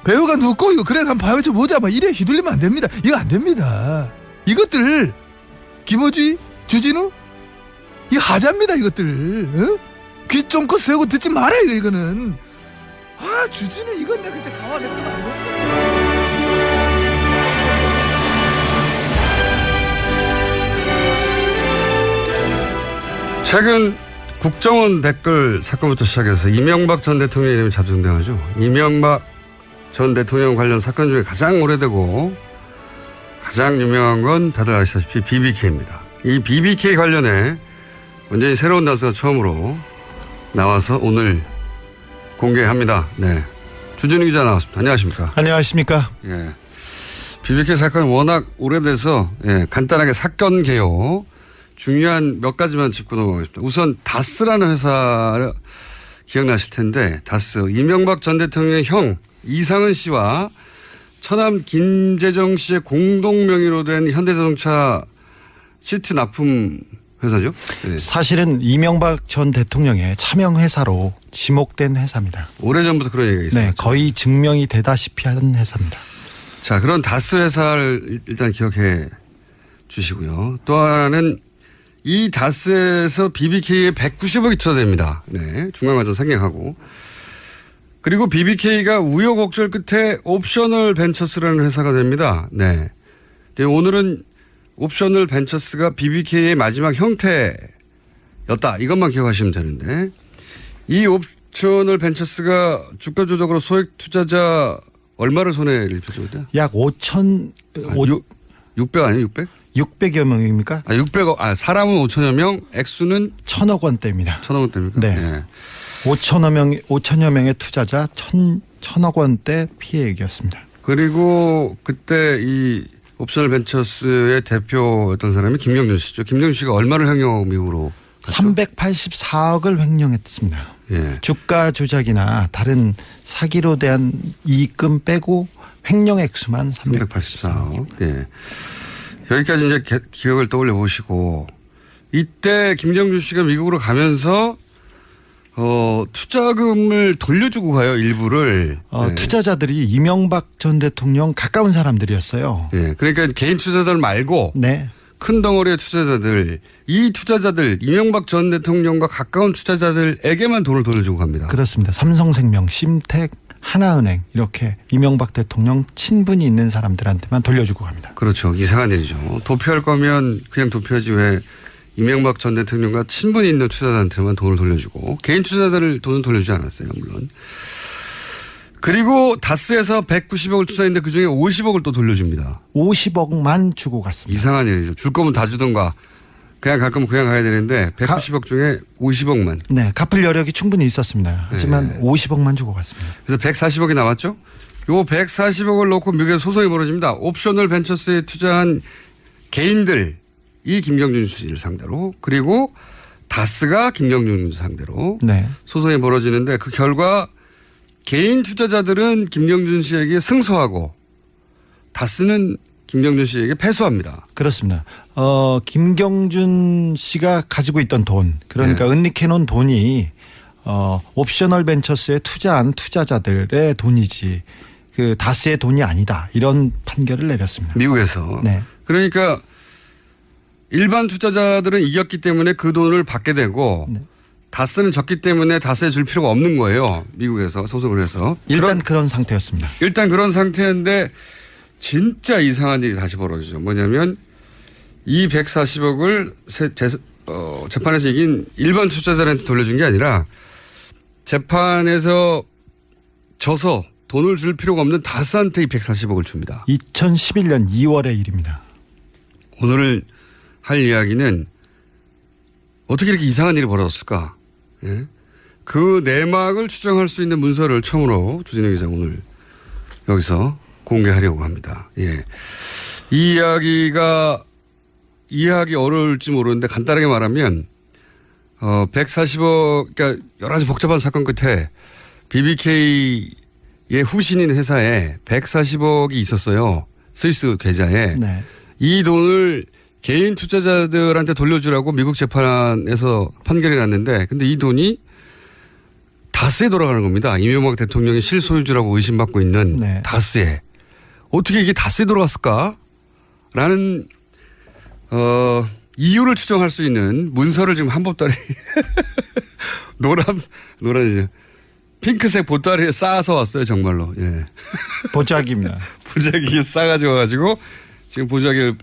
Speaker 16: 배우가 눕고 이거 그래 한번 파헤쳐 보자 이래 휘둘리면 안 됩니다. 이거 안 됩니다. 이것들 김어주이 주진우 이거 하자입니다. 이것들 귀 쫑긋 세우고 듣지 마라 이거는. 주진우 이건 내가 그때 강화냈더만 안 됩니다.
Speaker 8: 최근 국정원 댓글 사건부터 시작해서 이명박 전 대통령 이름이 자주 등장하죠. 이명박 전 대통령 관련 사건 중에 가장 오래되고 가장 유명한 건 다들 아시다시피 BBK입니다. 이 BBK 관련해 완전히 새로운 단서가 처음으로 나와서 오늘 공개합니다. 네, 주진우 기자 나왔습니다. 안녕하십니까?
Speaker 17: 안녕하십니까?
Speaker 8: 예, BBK 사건은 워낙 오래돼서 간단하게 사건 개요 중요한 몇 가지만 짚고 넘어가겠습니다. 우선 다스라는 회사 기억나실 텐데, 다스 이명박 전 대통령의 형 이상은 씨와 처남 김재정 씨의 공동 명의로 된 현대자동차 시트 납품 회사죠. 네.
Speaker 17: 사실은 이명박 전 대통령의 차명 회사로 지목된 회사입니다.
Speaker 8: 오래전부터 그런 얘기가 있어요.
Speaker 17: 네, 거의 증명이 되다시피 하는 회사입니다.
Speaker 8: 자, 그런 다스 회사를 일단 기억해 주시고요. 또 하나는 이 다스에서 BBK에 190억이 투자됩니다. 네, 중간과정 생략하고. 그리고 BBK가 우여곡절 끝에 옵셔널 벤처스라는 회사가 됩니다. 네. 오늘은 옵셔널 벤처스가 BBK의 마지막 형태였다. 이것만 기억하시면 되는데, 이 옵셔널 벤처스가 주가 조작으로 소액 투자자 얼마를 손해를 입혀줬대요?
Speaker 17: 약 600
Speaker 8: 아니에요? 600?
Speaker 17: 600여 명입니까?
Speaker 8: 600억. 사람은 5천여 명, 액수는
Speaker 17: 1,000억 원대입니다.
Speaker 8: 1,000억 원대입니까?
Speaker 17: 네.
Speaker 8: 네.
Speaker 17: 5천여 명의 투자자 1,000억 원대 피해액이었습니다.
Speaker 8: 그리고 그때 이 옵셔널 벤처스의 대표였던 사람이 김경준 씨죠. 김경준 씨가 얼마를 횡령 미국으로 갔죠?
Speaker 17: 384억을 횡령했습니다.
Speaker 8: 예.
Speaker 17: 주가 조작이나 다른 사기로 대한 이익금 빼고 횡령 액수만 384억.
Speaker 8: 예. 여기까지 이제 기억을 떠올려 보시고, 이때 김경준 씨가 미국으로 가면서 투자금을 돌려주고 가요, 일부를. 네.
Speaker 17: 투자자들이 이명박 전 대통령 가까운 사람들이었어요.
Speaker 8: 예. 그러니까 개인 투자자들 말고
Speaker 17: 네.
Speaker 8: 큰 덩어리의 투자자들, 이 투자자들, 이명박 전 대통령과 가까운 투자자들에게만 돈을 돌려주고 갑니다.
Speaker 17: 그렇습니다. 삼성생명, 심택, 하나은행 이렇게 이명박 대통령 친분이 있는 사람들한테만 돌려주고 갑니다.
Speaker 8: 그렇죠. 이상한 일이죠. 도피할 거면 그냥 도피하지 왜 이명박 전 대통령과 친분이 있는 투자자한테만 돈을 돌려주고, 개인 투자자들 돈은 돌려주지 않았어요. 물론. 그리고 다스에서 190억을 투자했는데 그중에 50억을 또 돌려줍니다.
Speaker 17: 50억만 주고 갔습니다.
Speaker 8: 이상한 일이죠. 줄 거면 다 주던가 그냥 갈 거면 그냥 가야 되는데 190억 중에 50억만.
Speaker 17: 네. 갚을 여력이 충분히 있었습니다. 하지만
Speaker 8: 네.
Speaker 17: 50억만 주고 갔습니다.
Speaker 8: 그래서 140억이 남았죠. 요 140억을 놓고 미국에서 소송이 벌어집니다. 옵셔널 벤처스에 투자한 개인들, 이 김경준 씨를 상대로. 그리고 다스가 김경준 상대로
Speaker 17: 네.
Speaker 8: 소송이 벌어지는데 그 결과 개인 투자자들은 김경준 씨에게 승소하고 다스는 김경준 씨에게 패소합니다.
Speaker 17: 그렇습니다. 김경준 씨가 가지고 있던 돈, 그러니까
Speaker 8: 네.
Speaker 17: 은닉해놓은 돈이 옵셔널 벤처스에 투자한 투자자들의 돈이지 그 다스의 돈이 아니다. 이런 판결을 내렸습니다.
Speaker 8: 미국에서.
Speaker 17: 네.
Speaker 8: 그러니까 일반 투자자들은 이겼기 때문에 그 돈을 받게 되고
Speaker 17: 네.
Speaker 8: 다스는 졌기 때문에 다스에 줄 필요가 없는 거예요. 미국에서 소송을 해서.
Speaker 17: 일단 그런 상태였습니다.
Speaker 8: 일단 그런 상태인데 진짜 이상한 일이 다시 벌어지죠. 뭐냐면 이 140억을 재판에서 이긴 일반 투자자들한테 돌려준 게 아니라 재판에서 져서 돈을 줄 필요가 없는 다스한테 이 140억을 줍니다.
Speaker 17: 2011년 2월의 일입니다.
Speaker 8: 오늘 할 이야기는 어떻게 이렇게 이상한 일이 벌어졌을까? 예? 그 내막을 추정할 수 있는 문서를 처음으로 주진우 기자 오늘 여기서 공개하려고 합니다. 예. 이 이야기가 이해하기 어려울지 모르는데 간단하게 말하면 140억, 그러니까 여러 가지 복잡한 사건 끝에 BBK의 후신인 회사에 140억이 있었어요. 스위스 계좌에.
Speaker 17: 네.
Speaker 8: 이 돈을 개인 투자자들한테 돌려주라고 미국 재판에서 판결이 났는데 근데 이 돈이 다스에 돌아가는 겁니다. 이명박 대통령이 실소유주라고 의심받고 있는
Speaker 17: 네.
Speaker 8: 다스에. 어떻게 이게 다스에 돌아갔을까? 라는 이유를 추정할 수 있는 문서를 지금 한보따리 노란이죠. 핑크색 보따리에 쌓아서 왔어요. 정말로. 예.
Speaker 17: 보자기입니다.
Speaker 8: 보자기에 싸가지고 와가지고 지금 보자기를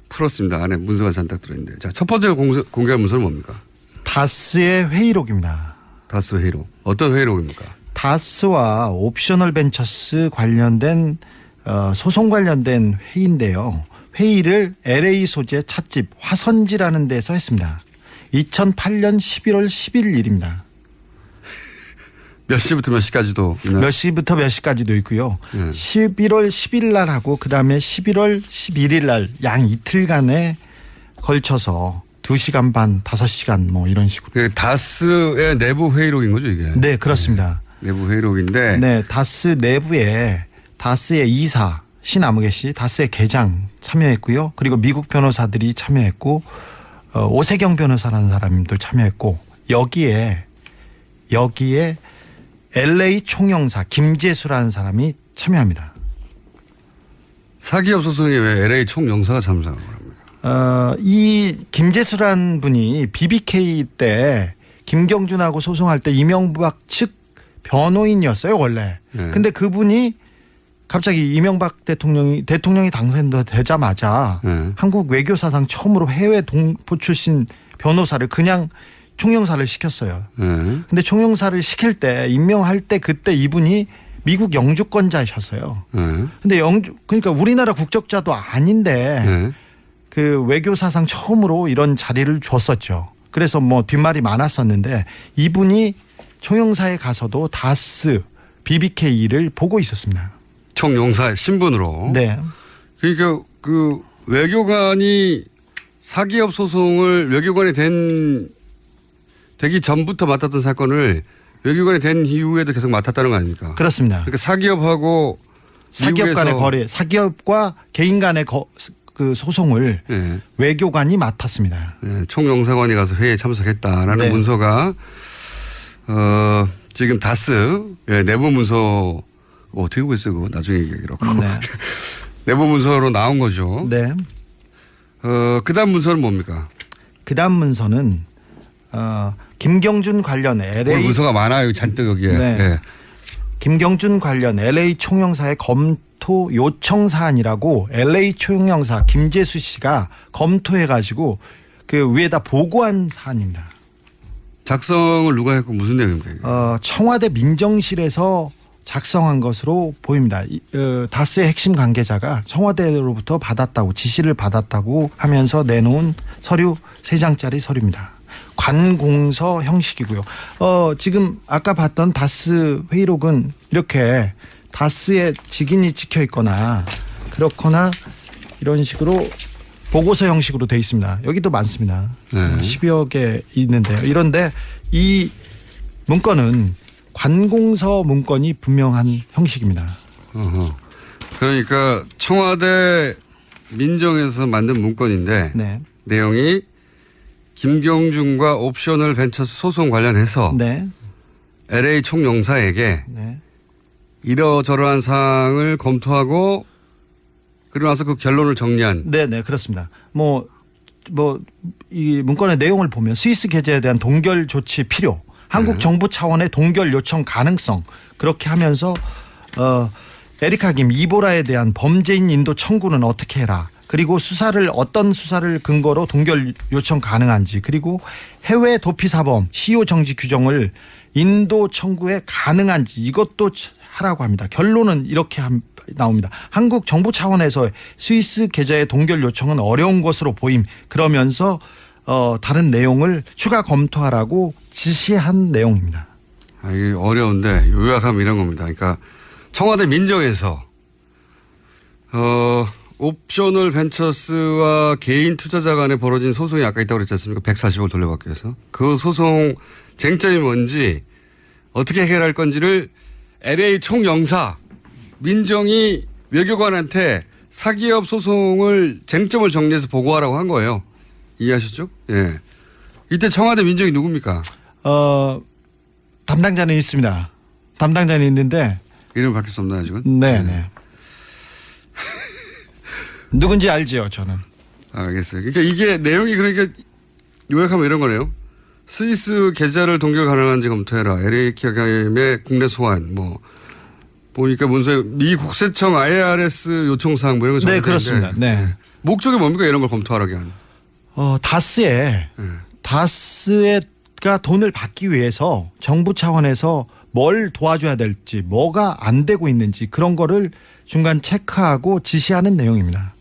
Speaker 8: 풀었습니다. 안에 문서가 잔뜩 들어있는데. 자, 첫 번째 공개할 문서는 뭡니까?
Speaker 17: 다스의 회의록입니다.
Speaker 8: 다스 회의록. 어떤 회의록입니까?
Speaker 17: 다스와 옵셔널 벤처스 관련된 소송 관련된 회의인데요. 회의를 LA 소재 찻집 화선지라는 데서 했습니다. 2008년 11월 10일 일입니다.
Speaker 8: 몇 시부터 몇 시까지도 있나요?
Speaker 17: 몇 시부터 몇 시까지도 있고요.
Speaker 8: 네.
Speaker 17: 11월 10일 날 하고 그다음에 11월 11일 날 양 이틀간에 걸쳐서 2시간 반, 5시간 뭐 이런 식으로.
Speaker 8: 그 다스의 내부 회의록인 거죠, 이게?
Speaker 17: 네, 그렇습니다.
Speaker 8: 네, 내부 회의록인데.
Speaker 17: 네, 다스 내부에 다스의 이사 신아무개 씨, 다스의 계장 참여했고요. 그리고 미국 변호사들이 참여했고 오세경 변호사라는 사람도 참여했고 여기에 LA 총영사 김재수라는 사람이 참여합니다.
Speaker 8: 사기업 소송에 왜 LA 총영사가 참여하는 겁니까?
Speaker 17: 이 김재수라는 분이 BBK 때 김경준하고 소송할 때 이명박 측 변호인이었어요, 원래.
Speaker 8: 네.
Speaker 17: 근데 그분이 갑자기 이명박 대통령이 당선되자마자
Speaker 8: 네.
Speaker 17: 한국 외교사상 처음으로 해외 동포 출신 변호사를 그냥 총영사를 시켰어요.
Speaker 8: 네.
Speaker 17: 근데 총영사를 시킬 때 임명할 때 그때 이분이 미국 영주권자이셨어요.
Speaker 8: 네.
Speaker 17: 근데 그러니까 우리나라 국적자도 아닌데
Speaker 8: 네.
Speaker 17: 그 외교사상 처음으로 이런 자리를 줬었죠. 그래서 뭐 뒷말이 많았었는데 이분이 총영사에 가서도 다스 BBK를 보고 있었습니다.
Speaker 8: 총영사의 신분으로.
Speaker 17: 네.
Speaker 8: 그러니까 그 외교관이 사기업 소송을 외교관이 되기 전부터 맡았던 사건을 외교관이 된 이후에도 계속 맡았다는 거 아닙니까?
Speaker 17: 그렇습니다.
Speaker 8: 그러니까 사기업
Speaker 17: 간의 거래, 사기업과 개인 간의 그 소송을
Speaker 8: 네.
Speaker 17: 외교관이 맡았습니다.
Speaker 8: 네, 총영사관이 가서 회의에 참석했다라는
Speaker 17: 네.
Speaker 8: 문서가 지금 다스 내부 문서 어떻게 보고 있어요? 그거 나중에 얘기하기로.
Speaker 17: 네.
Speaker 8: 내부 문서로 나온 거죠.
Speaker 17: 네.
Speaker 8: 그다음 문서는 뭡니까?
Speaker 17: 그다음 문서는 김경준 관련 LA
Speaker 8: 문서가 많아요. 잔뜩 여기에.
Speaker 17: 네.
Speaker 8: 네.
Speaker 17: 김경준 관련 LA 총영사의 검토 요청 사안이라고 LA 총영사 김재수 씨가 검토해가지고 그 위에다 보고한 사안입니다.
Speaker 8: 작성을 누가 했고 무슨 내용입니까?
Speaker 17: 청와대 민정실에서 작성한 것으로 보입니다. 다스의 핵심 관계자가 청와대로부터 받았다고 지시를 받았다고 하면서 내놓은 서류 3장짜리 서류입니다. 관공서 형식이고요. 지금 아까 봤던 다스 회의록은 이렇게 다스의 직인이 찍혀 있거나 그렇거나 이런 식으로 보고서 형식으로 돼 있습니다. 여기도 많습니다. 10여 개 있는데요. 이런데 이 문건은 관공서 문건이 분명한 형식입니다.
Speaker 8: 그러니까 청와대 민정에서 만든 문건인데
Speaker 17: 네.
Speaker 8: 내용이 김경준과 옵셔널 벤처스 소송 관련해서
Speaker 17: 네.
Speaker 8: LA 총영사에게
Speaker 17: 네.
Speaker 8: 이러저러한 사항을 검토하고 그러고 나서 그 결론을 정리한.
Speaker 17: 네, 그렇습니다. 이 문건의 내용을 보면 스위스 계좌에 대한 동결 조치 필요, 한국 정부 차원의 동결 요청 가능성 그렇게 하면서 에리카 김 이보라에 대한 범죄인 인도 청구는 어떻게 해라. 그리고 어떤 수사를 근거로 동결 요청 가능한지 그리고 해외 도피 사범 시효 정지 규정을 인도 청구에 가능한지 이것도 하라고 합니다. 결론은 이렇게 나옵니다. 한국 정부 차원에서 스위스 계좌의 동결 요청은 어려운 것으로 보임. 그러면서 다른 내용을 추가 검토하라고 지시한 내용입니다.
Speaker 8: 이게 어려운데 요약하면 이런 겁니다. 그러니까 청와대 민정에서 옵셔널 벤처스와 개인 투자자 간에 벌어진 소송이 아까 있다고 그랬지 않습니까? 140억 돌려받기 위해서. 그 소송 쟁점이 뭔지 어떻게 해결할 건지를 LA 총영사 민정이 외교관한테 사기업 소송을 쟁점을 정리해서 보고하라고 한 거예요. 이해하셨죠? 예. 이때 청와대 민정이 누굽니까?
Speaker 17: 담당자는 있습니다. 담당자는 있는데
Speaker 8: 이름 밝힐 수 없나요 지금?
Speaker 17: 네. 누군지 알지요, 저는.
Speaker 8: 알겠어요. 그러니까 이게 내용이 그러니까 요약하면 이런 거네요. 스위스 계좌를 동결 가능한지 검토해라. LA 기업의 국내 소환 보니까 문서에 미 국세청 IRS 요청 사항 이런 거.
Speaker 17: 네, 그렇습니다. 네.
Speaker 8: 목적이 뭡니까 이런 걸 검토하라게 한?
Speaker 17: 다스가 돈을 받기 위해서 정부 차원에서 뭘 도와줘야 될지, 뭐가 안 되고 있는지 그런 거를 중간 체크하고 지시하는 내용입니다.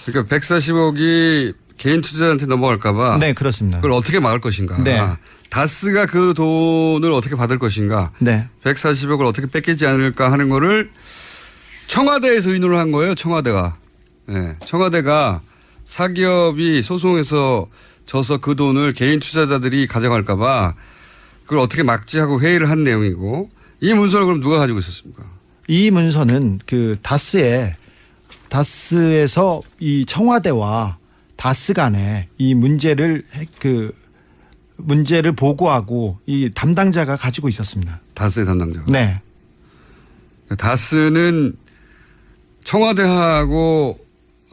Speaker 8: 그러니까 140억이 개인 투자자한테 넘어갈까 봐.
Speaker 17: 네, 그렇습니다.
Speaker 8: 그걸 어떻게 막을 것인가.
Speaker 17: 네.
Speaker 8: 다스가 그 돈을 어떻게 받을 것인가.
Speaker 17: 네.
Speaker 8: 140억을 어떻게 뺏기지 않을까 하는 거를 청와대에서 의논을 한 거예요. 청와대가. 네. 청와대가 사기업이 소송에서 져서 그 돈을 개인 투자자들이 가져갈까 봐 그걸 어떻게 막지 하고 회의를 한 내용이고 이 문서를 그럼 누가 가지고 있었습니까?
Speaker 17: 이 문서는 그 다스에서 이 청와대와 다스 간에 이 문제를 보고하고 이 담당자가 가지고 있었습니다.
Speaker 8: 다스의 담당자가.
Speaker 17: 네.
Speaker 8: 다스는 청와대하고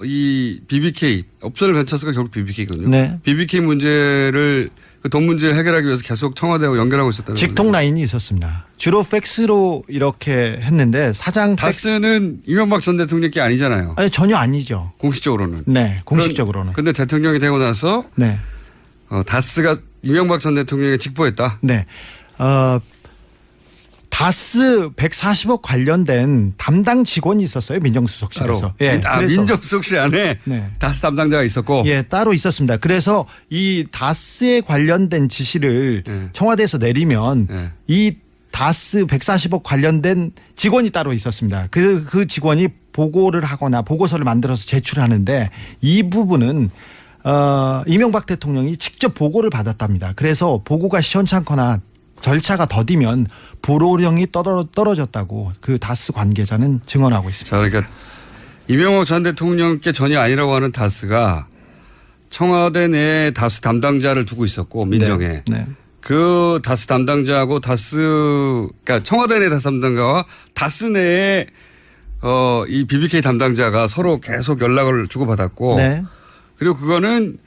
Speaker 8: 이 BBK 옵셔널 벤처스가 결국 BBK거든요.
Speaker 17: 네.
Speaker 8: BBK 문제를 그 돈 문제를 해결하기 위해서 계속 청와대하고 연결하고 있었다는
Speaker 17: 직통 라인이 있었습니다. 주로 팩스로 이렇게 했는데
Speaker 8: 다스는 이명박 전 대통령 게 아니잖아요.
Speaker 17: 아니, 전혀 아니죠.
Speaker 8: 공식적으로는.
Speaker 17: 네, 공식적으로는.
Speaker 8: 근데 대통령이 되고 나서
Speaker 17: 네.
Speaker 8: 다스가 이명박 전 대통령에 직보했다.
Speaker 17: 네. 다스 140억 관련된 담당 직원이 있었어요. 민정수석실에서.
Speaker 8: 예. 민정수석실 안에
Speaker 17: 네.
Speaker 8: 다스 담당자가 있었고.
Speaker 17: 예, 따로 있었습니다. 그래서 이 다스에 관련된 지시를 청와대에서 내리면 이 다스 140억 관련된 직원이 따로 있었습니다. 그 직원이 보고를 하거나 보고서를 만들어서 제출하는데 이 부분은 이명박 대통령이 직접 보고를 받았답니다. 그래서 보고가 시원찮거나 절차가 더디면 불호령이 떨어졌다고 그 다스 관계자는 증언하고 있습니다.
Speaker 8: 자, 그러니까 이명박 전 대통령께 전혀 아니라고 하는 다스가 청와대 내에 다스 담당자를 두고 있었고 민정에.
Speaker 17: 네.
Speaker 8: 그 다스 담당자하고 그러니까 청와대 내 다스 담당자와 다스 내에 이 BBK 담당자가 서로 계속 연락을 주고받았고.
Speaker 17: 네.
Speaker 8: 그리고 그거는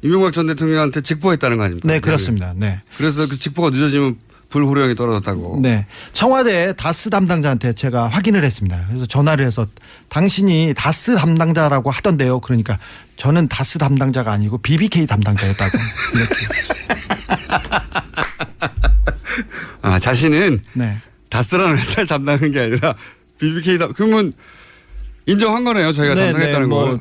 Speaker 8: 이명박 전 대통령한테 직보했다는 거 아닙니까?
Speaker 17: 네, 그렇습니다. 네.
Speaker 8: 그래서 그 직보가 늦어지면 불호령이 떨어졌다고.
Speaker 17: 네. 청와대 다스 담당자한테 제가 확인을 했습니다. 그래서 전화를 해서 당신이 다스 담당자라고 하던데요. 그러니까 저는 다스 담당자가 아니고 BBK 담당자였다고. 이렇게.
Speaker 8: 자신은
Speaker 17: 네.
Speaker 8: 다스라는 회사를 담당한 게 아니라 BBK 그러면 인정한 거네요. 저희가 담당했다는 거.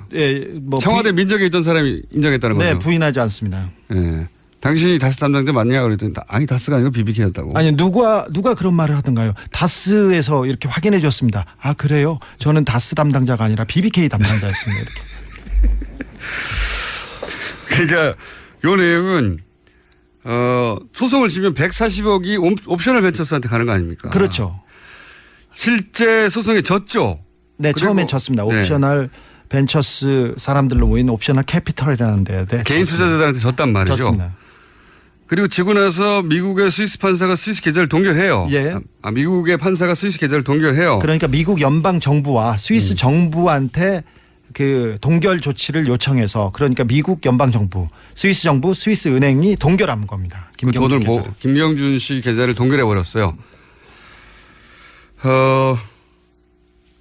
Speaker 8: 청와대 민정에 있던 사람이 인정했다는 거죠.
Speaker 17: 네, 부인하지 않습니다.
Speaker 8: 네. 당신이 다스 담당자 맞냐 그랬더니 아니 다스가 아니고 BBK였다고.
Speaker 17: 아니 누가 그런 말을 하던가요? 다스에서 이렇게 확인해 줬습니다. 아 그래요? 저는 다스 담당자가 아니라 BBK 담당자였습니다. 이렇게.
Speaker 8: 그러니까 요 내용은 소송을 지면 140억이 옵셔널 벤처스한테 가는 거 아닙니까?
Speaker 17: 그렇죠.
Speaker 8: 실제 소송에 졌죠.
Speaker 17: 네, 처음엔 졌습니다. 옵셔널 벤처스 사람들로 모인 옵셔널 캐피털이라는 데에
Speaker 8: 개인 투자자들한테 졌단 말이죠.
Speaker 17: 졌습니다.
Speaker 8: 그리고 지고 나서 미국의 스위스 판사가 스위스 계좌를 동결해요.
Speaker 17: 예.
Speaker 8: 미국의 판사가 스위스 계좌를 동결해요.
Speaker 17: 그러니까 미국 연방 정부와 스위스 정부한테 그 동결 조치를 요청해서 그러니까 미국 연방 정부, 스위스 정부, 스위스 은행이 동결한 겁니다.
Speaker 8: 그 돈을 김경준 씨 계좌를 동결해 버렸어요.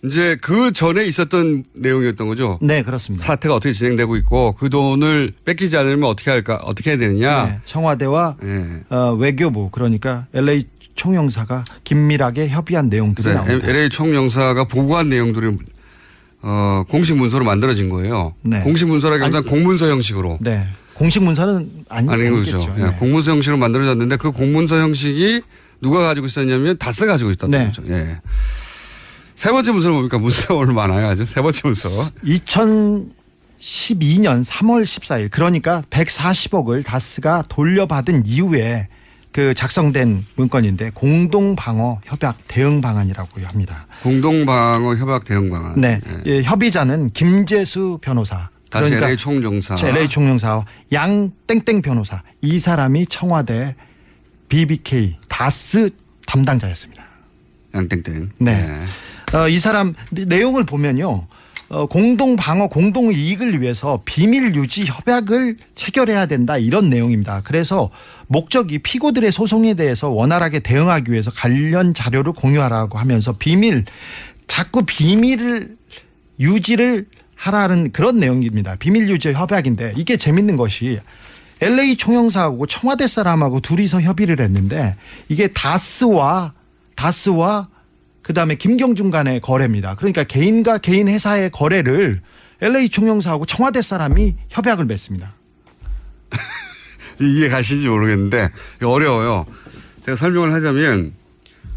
Speaker 8: 이제 그 전에 있었던 내용이었던 거죠.
Speaker 17: 네, 그렇습니다.
Speaker 8: 사태가 어떻게 진행되고 있고 그 돈을 뺏기지 않으면 어떻게 할까, 어떻게 해야 되느냐.
Speaker 17: 네, 청와대와 외교부 그러니까 LA 총영사가 긴밀하게 협의한 내용들이 나옵니다.
Speaker 8: LA 총영사가 보고한 내용들이 공식 문서로 만들어진 거예요.
Speaker 17: 네.
Speaker 8: 공식 문서라기보다는 공문서 형식으로.
Speaker 17: 네. 공식 문서는 아니겠죠.
Speaker 8: 네. 공문서 형식으로 만들어졌는데 그 공문서 형식이 누가 가지고 있었냐면 다스 가지고 있었던 거죠. 예. 세 번째 문서는 뭡니까? 문서가 오늘 많아요. 아주 세 번째 문서.
Speaker 17: 2012년 3월 14일 그러니까 140억을 다스가 돌려받은 이후에 그 작성된 문건인데 공동방어 협약 대응 방안이라고 합니다.
Speaker 8: 공동방어 협약 대응 방안.
Speaker 17: 네. 예, 협의자는 김재수 변호사.
Speaker 8: 다시
Speaker 17: 그러니까
Speaker 8: LA 총영사.
Speaker 17: LA 총영사와 양 땡땡 변호사. 이 사람이 청와대 BBK 다스 담당자였습니다.
Speaker 8: 양 땡땡.
Speaker 17: 네. 이 사람 내용을 보면요. 공동 방어, 공동 이익을 위해서 비밀 유지 협약을 체결해야 된다 이런 내용입니다. 그래서 목적이 피고들의 소송에 대해서 원활하게 대응하기 위해서 관련 자료를 공유하라고 하면서 자꾸 비밀을 유지를 하라는 그런 내용입니다. 비밀 유지 협약인데 이게 재밌는 것이 LA 총영사하고 청와대 사람하고 둘이서 협의를 했는데 이게 다스와 그다음에 김경준 간의 거래입니다. 그러니까 개인과 개인 회사의 거래를 LA 총영사하고 청와대 사람이 협약을 맺습니다.
Speaker 8: 이해 가시는지 모르겠는데 어려워요. 제가 설명을 하자면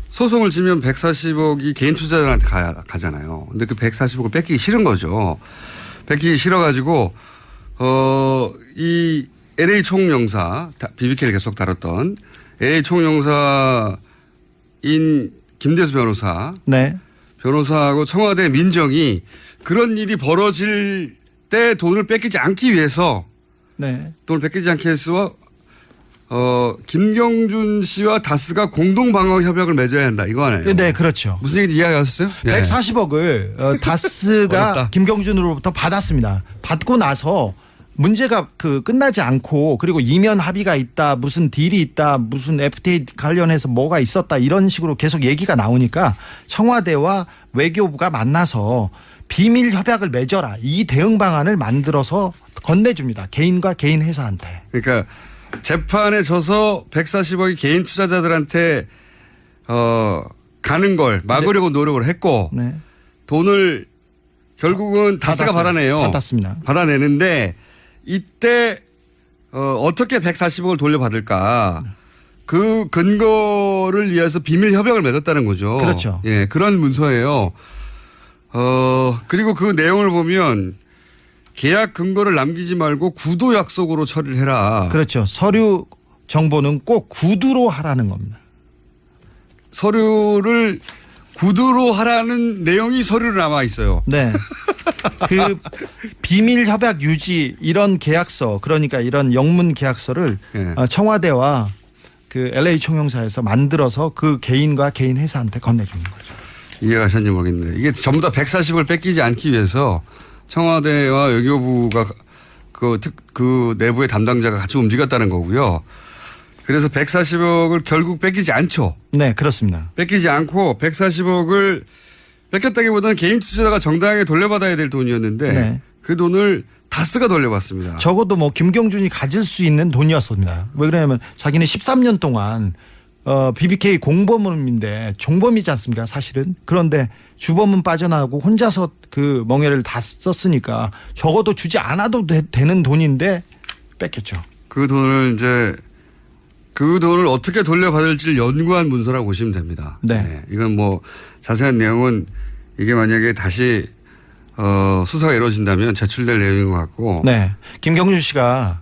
Speaker 8: 소송을 지면 140억이 개인 투자자들한테 가잖아요. 근데 그 140억을 뺏기기 싫은 거죠. 뺏기기 싫어가지고 이 LA 총영사 BBK를 계속 다뤘던 LA 총영사인 김재수 변호사,
Speaker 17: 네.
Speaker 8: 변호사하고 청와대 민정이 그런 일이 벌어질 때 돈을 뺏기지 않기 위해서, 돈을 뺏기지 않기 위해서 김경준 씨와 다스가 공동 방어 협약을 맺어야 한다 이거 아니에요?
Speaker 17: 네, 그렇죠.
Speaker 8: 무슨 얘기인지 이해하셨어요?
Speaker 17: 140억을 다스가 김경준으로부터 받았습니다. 받고 나서. 문제가 끝나지 않고 그리고 이면 합의가 있다 무슨 딜이 있다 무슨 FTA 관련해서 뭐가 있었다 이런 식으로 계속 얘기가 나오니까 청와대와 외교부가 만나서 비밀 협약을 맺어라 이 대응 방안을 만들어서 건네줍니다. 개인과 개인 회사한테.
Speaker 8: 그러니까 재판에 져서 140억이 개인 투자자들한테 가는 걸 막으려고 노력을 했고 돈을 결국은 다스가 받아내요.
Speaker 17: 받았습니다.
Speaker 8: 받아내는데 이때 어떻게 140억을 돌려받을까 그 근거를 위해서 비밀 협약을 맺었다는 거죠.
Speaker 17: 그렇죠.
Speaker 8: 예, 그런 문서예요. 그리고 그 내용을 보면 계약 근거를 남기지 말고 구도 약속으로 처리를 해라.
Speaker 17: 그렇죠. 서류 정보는 꼭 구두로 하라는 겁니다.
Speaker 8: 서류를 구두로 하라는 내용이 서류로 남아 있어요.
Speaker 17: 네. 그 비밀 협약 유지 이런 계약서 그러니까 이런 영문 계약서를 청와대와 그 LA 총영사에서 만들어서 그 개인과 개인 회사한테 건네주는 거죠.
Speaker 8: 이해가 하셨는지 모르겠는데 이게 전부 다 140을 뺏기지 않기 위해서 청와대와 외교부가 그 내부의 담당자가 같이 움직였다는 거고요. 그래서 140억을 결국 뺏기지 않죠.
Speaker 17: 네, 그렇습니다.
Speaker 8: 뺏기지 않고 140억을 뺏겼다기보다는 개인 투자자가 정당하게 돌려받아야 될 돈이었는데 그 돈을 다스가 돌려받습니다.
Speaker 17: 적어도 김경준이 가질 수 있는 돈이었습니다. 왜 그러냐면 자기는 13년 동안 BBK 공범인데 종범이지 않습니까 사실은. 그런데 주범은 빠져나가고 혼자서 그 멍해를 다 썼으니까 적어도 주지 않아도 되는 돈인데 뺏겼죠.
Speaker 8: 그 돈을 어떻게 돌려받을지를 연구한 문서라고 보시면 됩니다.
Speaker 17: 네.
Speaker 8: 이건 자세한 내용은 이게 만약에 다시 수사가 이루어진다면 제출될 내용인 것 같고.
Speaker 17: 네. 김경준 씨가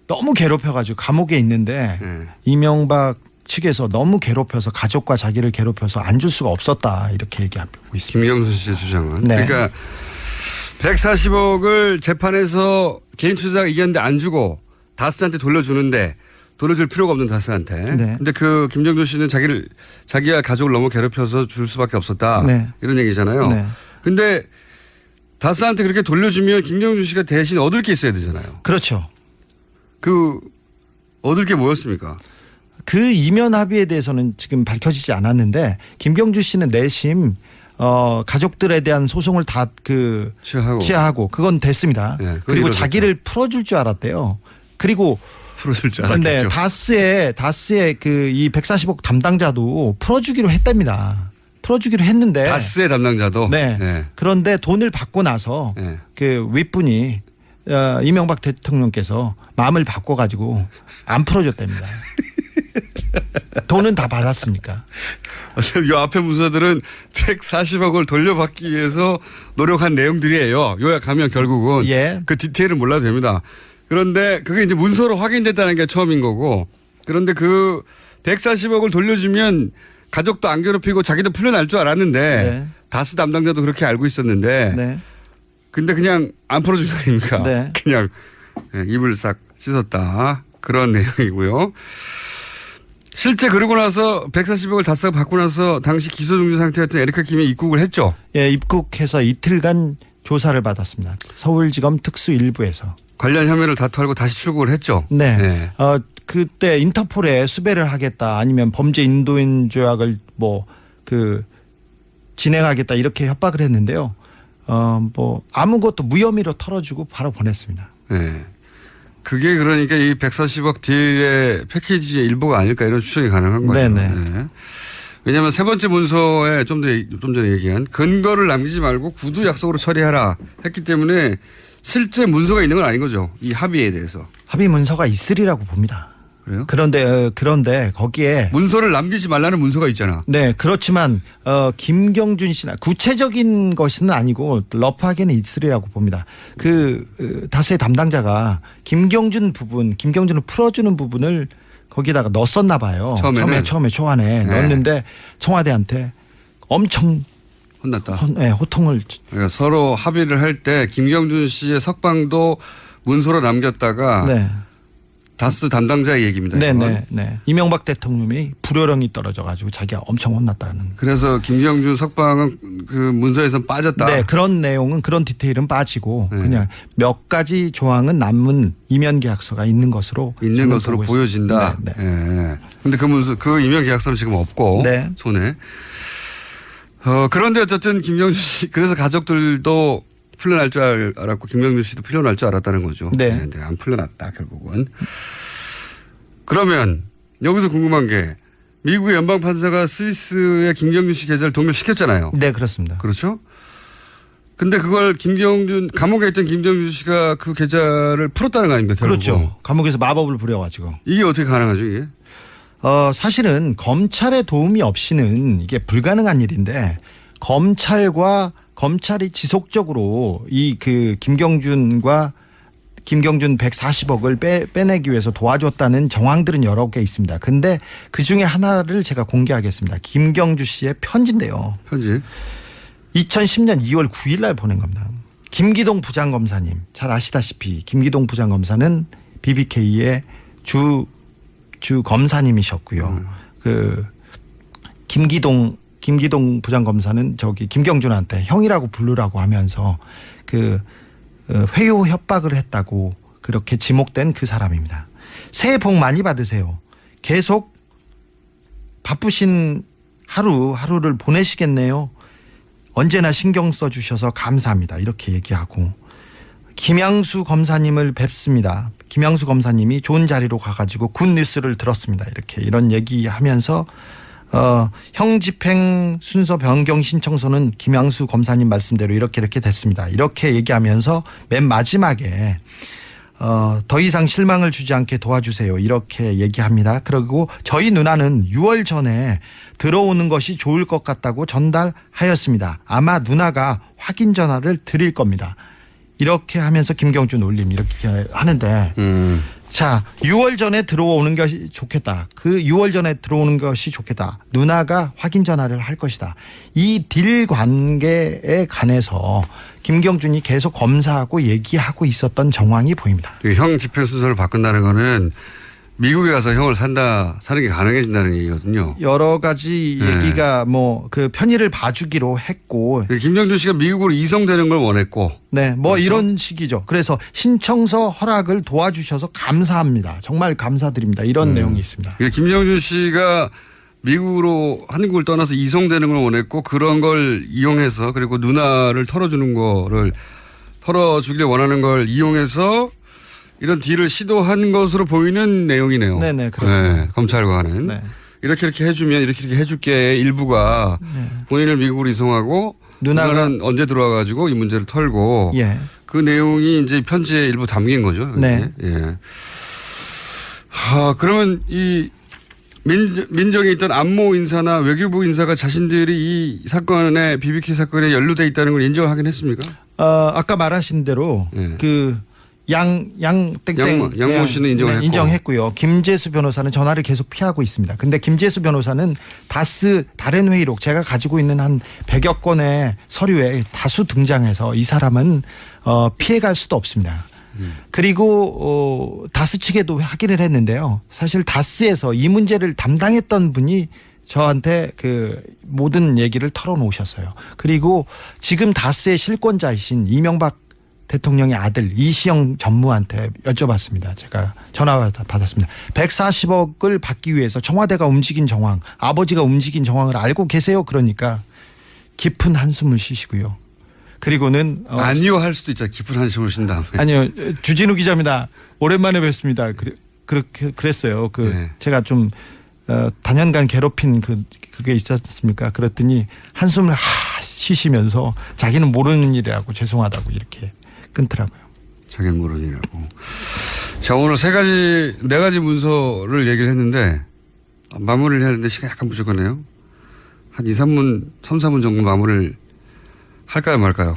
Speaker 17: 너무 괴롭혀가지고 감옥에 있는데 이명박 측에서 너무 괴롭혀서 가족과 자기를 괴롭혀서 안 줄 수가 없었다 이렇게 얘기하고 있습니다.
Speaker 8: 김경준 씨의 주장은.
Speaker 17: 네.
Speaker 8: 그러니까 140억을 재판에서 개인 투자가 이겼는데 안 주고 다스한테 돌려주는데 돌려줄 필요가 없는 다스한테.
Speaker 17: 네.
Speaker 8: 근데 그 김경준 씨는 자기가 가족을 너무 괴롭혀서 줄 수밖에 없었다.
Speaker 17: 네.
Speaker 8: 이런 얘기잖아요.
Speaker 17: 네.
Speaker 8: 근데 다스한테 그렇게 돌려주면 김경준 씨가 대신 얻을 게 있어야 되잖아요.
Speaker 17: 그렇죠.
Speaker 8: 얻을 게 뭐였습니까?
Speaker 17: 그 이면 합의에 대해서는 지금 밝혀지지 않았는데 김경준 씨는 내심 가족들에 대한 소송을 다 취하하고 그건 됐습니다.
Speaker 8: 네,
Speaker 17: 그리고
Speaker 8: 이루어졌죠.
Speaker 17: 자기를 풀어줄 줄 알았대요. 그리고
Speaker 8: 풀어줄 줄 알았겠죠.
Speaker 17: 네, 다스의 이 140억 담당자도 풀어주기로 했답니다. 풀어주기로 했는데
Speaker 8: 다스의 담당자도.
Speaker 17: 네.
Speaker 8: 네.
Speaker 17: 그런데 돈을 받고 나서
Speaker 8: 네.
Speaker 17: 그 윗분이 이명박 대통령께서 마음을 바꿔가지고 안 풀어줬답니다. 돈은 다 받았으니까.
Speaker 8: 이 앞에 문서들은 140억을 돌려받기 위해서 노력한 내용들이에요. 요약하면 결국은 그 디테일은 몰라도 됩니다. 그런데 그게 이제 문서로 확인됐다는 게 처음인 거고, 그런데 그 140억을 돌려주면 가족도 안 괴롭히고 자기도 풀려날 줄 알았는데 다스 담당자도 그렇게 알고 있었는데 근데 그냥 안 풀어준 거 아닙니까? 그냥 입을 싹 씻었다. 그런 내용이고요. 실제 그러고 나서 140억을 다스가 받고 나서 당시 기소중지 상태였던 에리카 김이 입국을 했죠?
Speaker 17: 예, 입국해서 이틀간 조사를 받았습니다. 서울지검 특수일부에서.
Speaker 8: 관련 혐의를 다 털고 다시 출국을 했죠?
Speaker 17: 네. 그때 인터폴에 수배를 하겠다 아니면 범죄 인도인 조약을 진행하겠다 이렇게 협박을 했는데요. 아무것도 무혐의로 털어주고 바로 보냈습니다.
Speaker 8: 네. 그게 그러니까 이 140억 딜의 패키지의 일부가 아닐까 이런 추정이 가능한 거죠. 네. 왜냐하면 세 번째 문서에 좀 전에 얘기한 근거를 남기지 말고 구두 약속으로 처리하라 했기 때문에 실제 문서가 있는 건 아닌 거죠. 이 합의에 대해서.
Speaker 17: 합의 문서가 있으리라고 봅니다.
Speaker 8: 그래요?
Speaker 17: 그런데 거기에
Speaker 8: 문서를 남기지 말라는 문서가 있잖아.
Speaker 17: 네, 그렇지만 김경준 씨나 구체적인 것은 아니고 러프하게는 있으리라고 봅니다. 다스의 담당자가 김경준을 풀어주는 부분을 거기다가 넣었었나 봐요. 처음에 초안에 넣었는데 청와대한테 엄청
Speaker 8: 혼났다.
Speaker 17: 호통을.
Speaker 8: 그러니까 서로 합의를 할 때 김경준 씨의 석방도 문서로 남겼다가 다스 담당자의 얘기입니다.
Speaker 17: 네. 이명박 대통령이 불효령이 떨어져가지고 자기가 엄청 혼났다는.
Speaker 8: 그래서 김경준 석방은 그 문서에서 빠졌다.
Speaker 17: 네, 그런 디테일은 빠지고 그냥 몇 가지 조항은 남은 이면 계약서가 있는 것으로
Speaker 8: 보여진다. 네. 근데 그 문서, 그 이면 계약서는 지금 없고 손에. 그런데 어쨌든 김경준 씨, 그래서 가족들도 풀려날 줄 알았고 김경준 씨도 풀려날 줄 알았다는 거죠. 네. 안 풀려났다 결국은. 그러면 여기서 궁금한 게 미국의 연방판사가 스위스의 김경준 씨 계좌를 동결시켰잖아요.
Speaker 17: 네, 그렇습니다.
Speaker 8: 그렇죠? 근데 그걸 감옥에 있던 김경준 씨가 그 계좌를 풀었다는 거 아닙니까? 결국은.
Speaker 17: 그렇죠. 감옥에서 마법을 부려가지고.
Speaker 8: 이게 어떻게 가능하죠 이게?
Speaker 17: 사실은 검찰의 도움이 없이는 이게 불가능한 일인데 검찰이 지속적으로 김경준 140억을 빼내기 위해서 도와줬다는 정황들은 여러 개 있습니다. 근데 그 중에 하나를 제가 공개하겠습니다. 김경주 씨의 편지인데요.
Speaker 8: 편지.
Speaker 17: 2010년 2월 9일 날 보낸 겁니다. 김기동 부장검사님, 잘 아시다시피 김기동 부장검사는 BBK의 주 검사님이셨고요. 김기동 부장검사는 김경준한테 형이라고 부르라고 하면서 회유 협박을 했다고 그렇게 지목된 그 사람입니다. 새해 복 많이 받으세요. 계속 바쁘신 하루를 보내시겠네요. 언제나 신경 써주셔서 감사합니다. 이렇게 얘기하고 김양수 검사님을 뵙습니다. 김양수 검사님이 좋은 자리로 가가지고 굿뉴스를 들었습니다. 이런 얘기하면서 형 집행 순서 변경 신청서는 김양수 검사님 말씀대로 이렇게 됐습니다. 이렇게 얘기하면서 맨 마지막에 더 이상 실망을 주지 않게 도와주세요. 이렇게 얘기합니다. 그리고 저희 누나는 6월 전에 들어오는 것이 좋을 것 같다고 전달하였습니다. 아마 누나가 확인 전화를 드릴 겁니다. 이렇게 하면서 김경준 올림 이렇게 하는데 자 6월 전에 들어오는 것이 좋겠다. 그 6월 전에 들어오는 것이 좋겠다. 누나가 확인 전화를 할 것이다. 이 딜 관계에 관해서 김경준이 계속 검사하고 얘기하고 있었던 정황이 보입니다.
Speaker 8: 형 집행 순서를 바꾼다는 거는 미국에 가서 형을 사는 게 가능해진다는 얘기거든요.
Speaker 17: 여러 가지 얘기가 뭐 그 편의를 봐주기로 했고.
Speaker 8: 김경준 씨가 미국으로 이송되는 걸 원했고.
Speaker 17: 네, 뭐
Speaker 8: 그렇죠?
Speaker 17: 이런 식이죠. 그래서 신청서 허락을 도와주셔서 감사합니다. 정말 감사드립니다. 이런 내용이 있습니다.
Speaker 8: 김경준 씨가 미국으로 한국을 떠나서 이송되는 걸 원했고 그런 걸 이용해서 그리고 누나를 털어주는 거를 털어주길 원하는 걸 이용해서 이런 딜을 시도한 것으로 보이는 내용이네요.
Speaker 17: 네네, 그렇습니다.
Speaker 8: 네, 검찰과는.
Speaker 17: 네.
Speaker 8: 이렇게 해주면 이렇게 해줄게 일부가 본인을 미국으로 이송하고 누나는 언제 들어와가지고 이 문제를 털고
Speaker 17: 예.
Speaker 8: 그 내용이 이제 편지에 일부 담긴 거죠.
Speaker 17: 네.
Speaker 8: 예. 그러면 이 민정에 있던 안모 인사나 외교부 인사가 자신들이 이 사건에 BBK 사건에 연루돼 있다는 걸 인정하긴 했습니까?
Speaker 17: 아까 말하신 대로 그
Speaker 8: 양모 씨는 인정했고.
Speaker 17: 인정했고요. 김재수 변호사는 전화를 계속 피하고 있습니다. 근데 김재수 변호사는 다스 다른 회의록 제가 가지고 있는 한 100여 건의 서류에 다수 등장해서 이 사람은 피해갈 수도 없습니다. 그리고 다스 측에도 확인을 했는데요. 사실 다스에서 이 문제를 담당했던 분이 저한테 그 모든 얘기를 털어놓으셨어요. 그리고 지금 다스의 실권자이신 이명박 대통령의 아들 이시영 전무한테 여쭤봤습니다. 제가 전화 받았습니다. 140억을 받기 위해서 청와대가 움직인 정황, 아버지가 움직인 정황을 알고 계세요? 그러니까 깊은 한숨을 쉬시고요. 그리고는
Speaker 8: 아니요 할 수도 있잖아요. 깊은 한숨을 쉰 다음에.
Speaker 17: 아니요. 주진우 기자입니다. 오랜만에 뵙습니다. 그랬어요. 제가 좀 단연간 괴롭힌 그게 있지 않습니까? 그랬더니 한숨을 쉬시면서 자기는 모르는 일이라고 죄송하다고 이렇게 끊더라고요.
Speaker 8: 자기는 모르는 일이라고. 자, 오늘 네 가지 문서를 얘기를 했는데 마무리를 해야 하는데 시간이 약간 부족하네요. 한 3, 4분 정도 마무리를 할까요 말까요?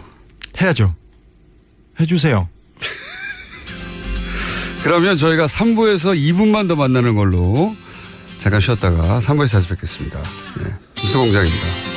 Speaker 17: 해야죠. 해주세요.
Speaker 8: 그러면 저희가 3부에서 2분만 더 만나는 걸로 잠깐 쉬었다가 3부에서 다시 뵙겠습니다. 네, 뉴스공장입니다.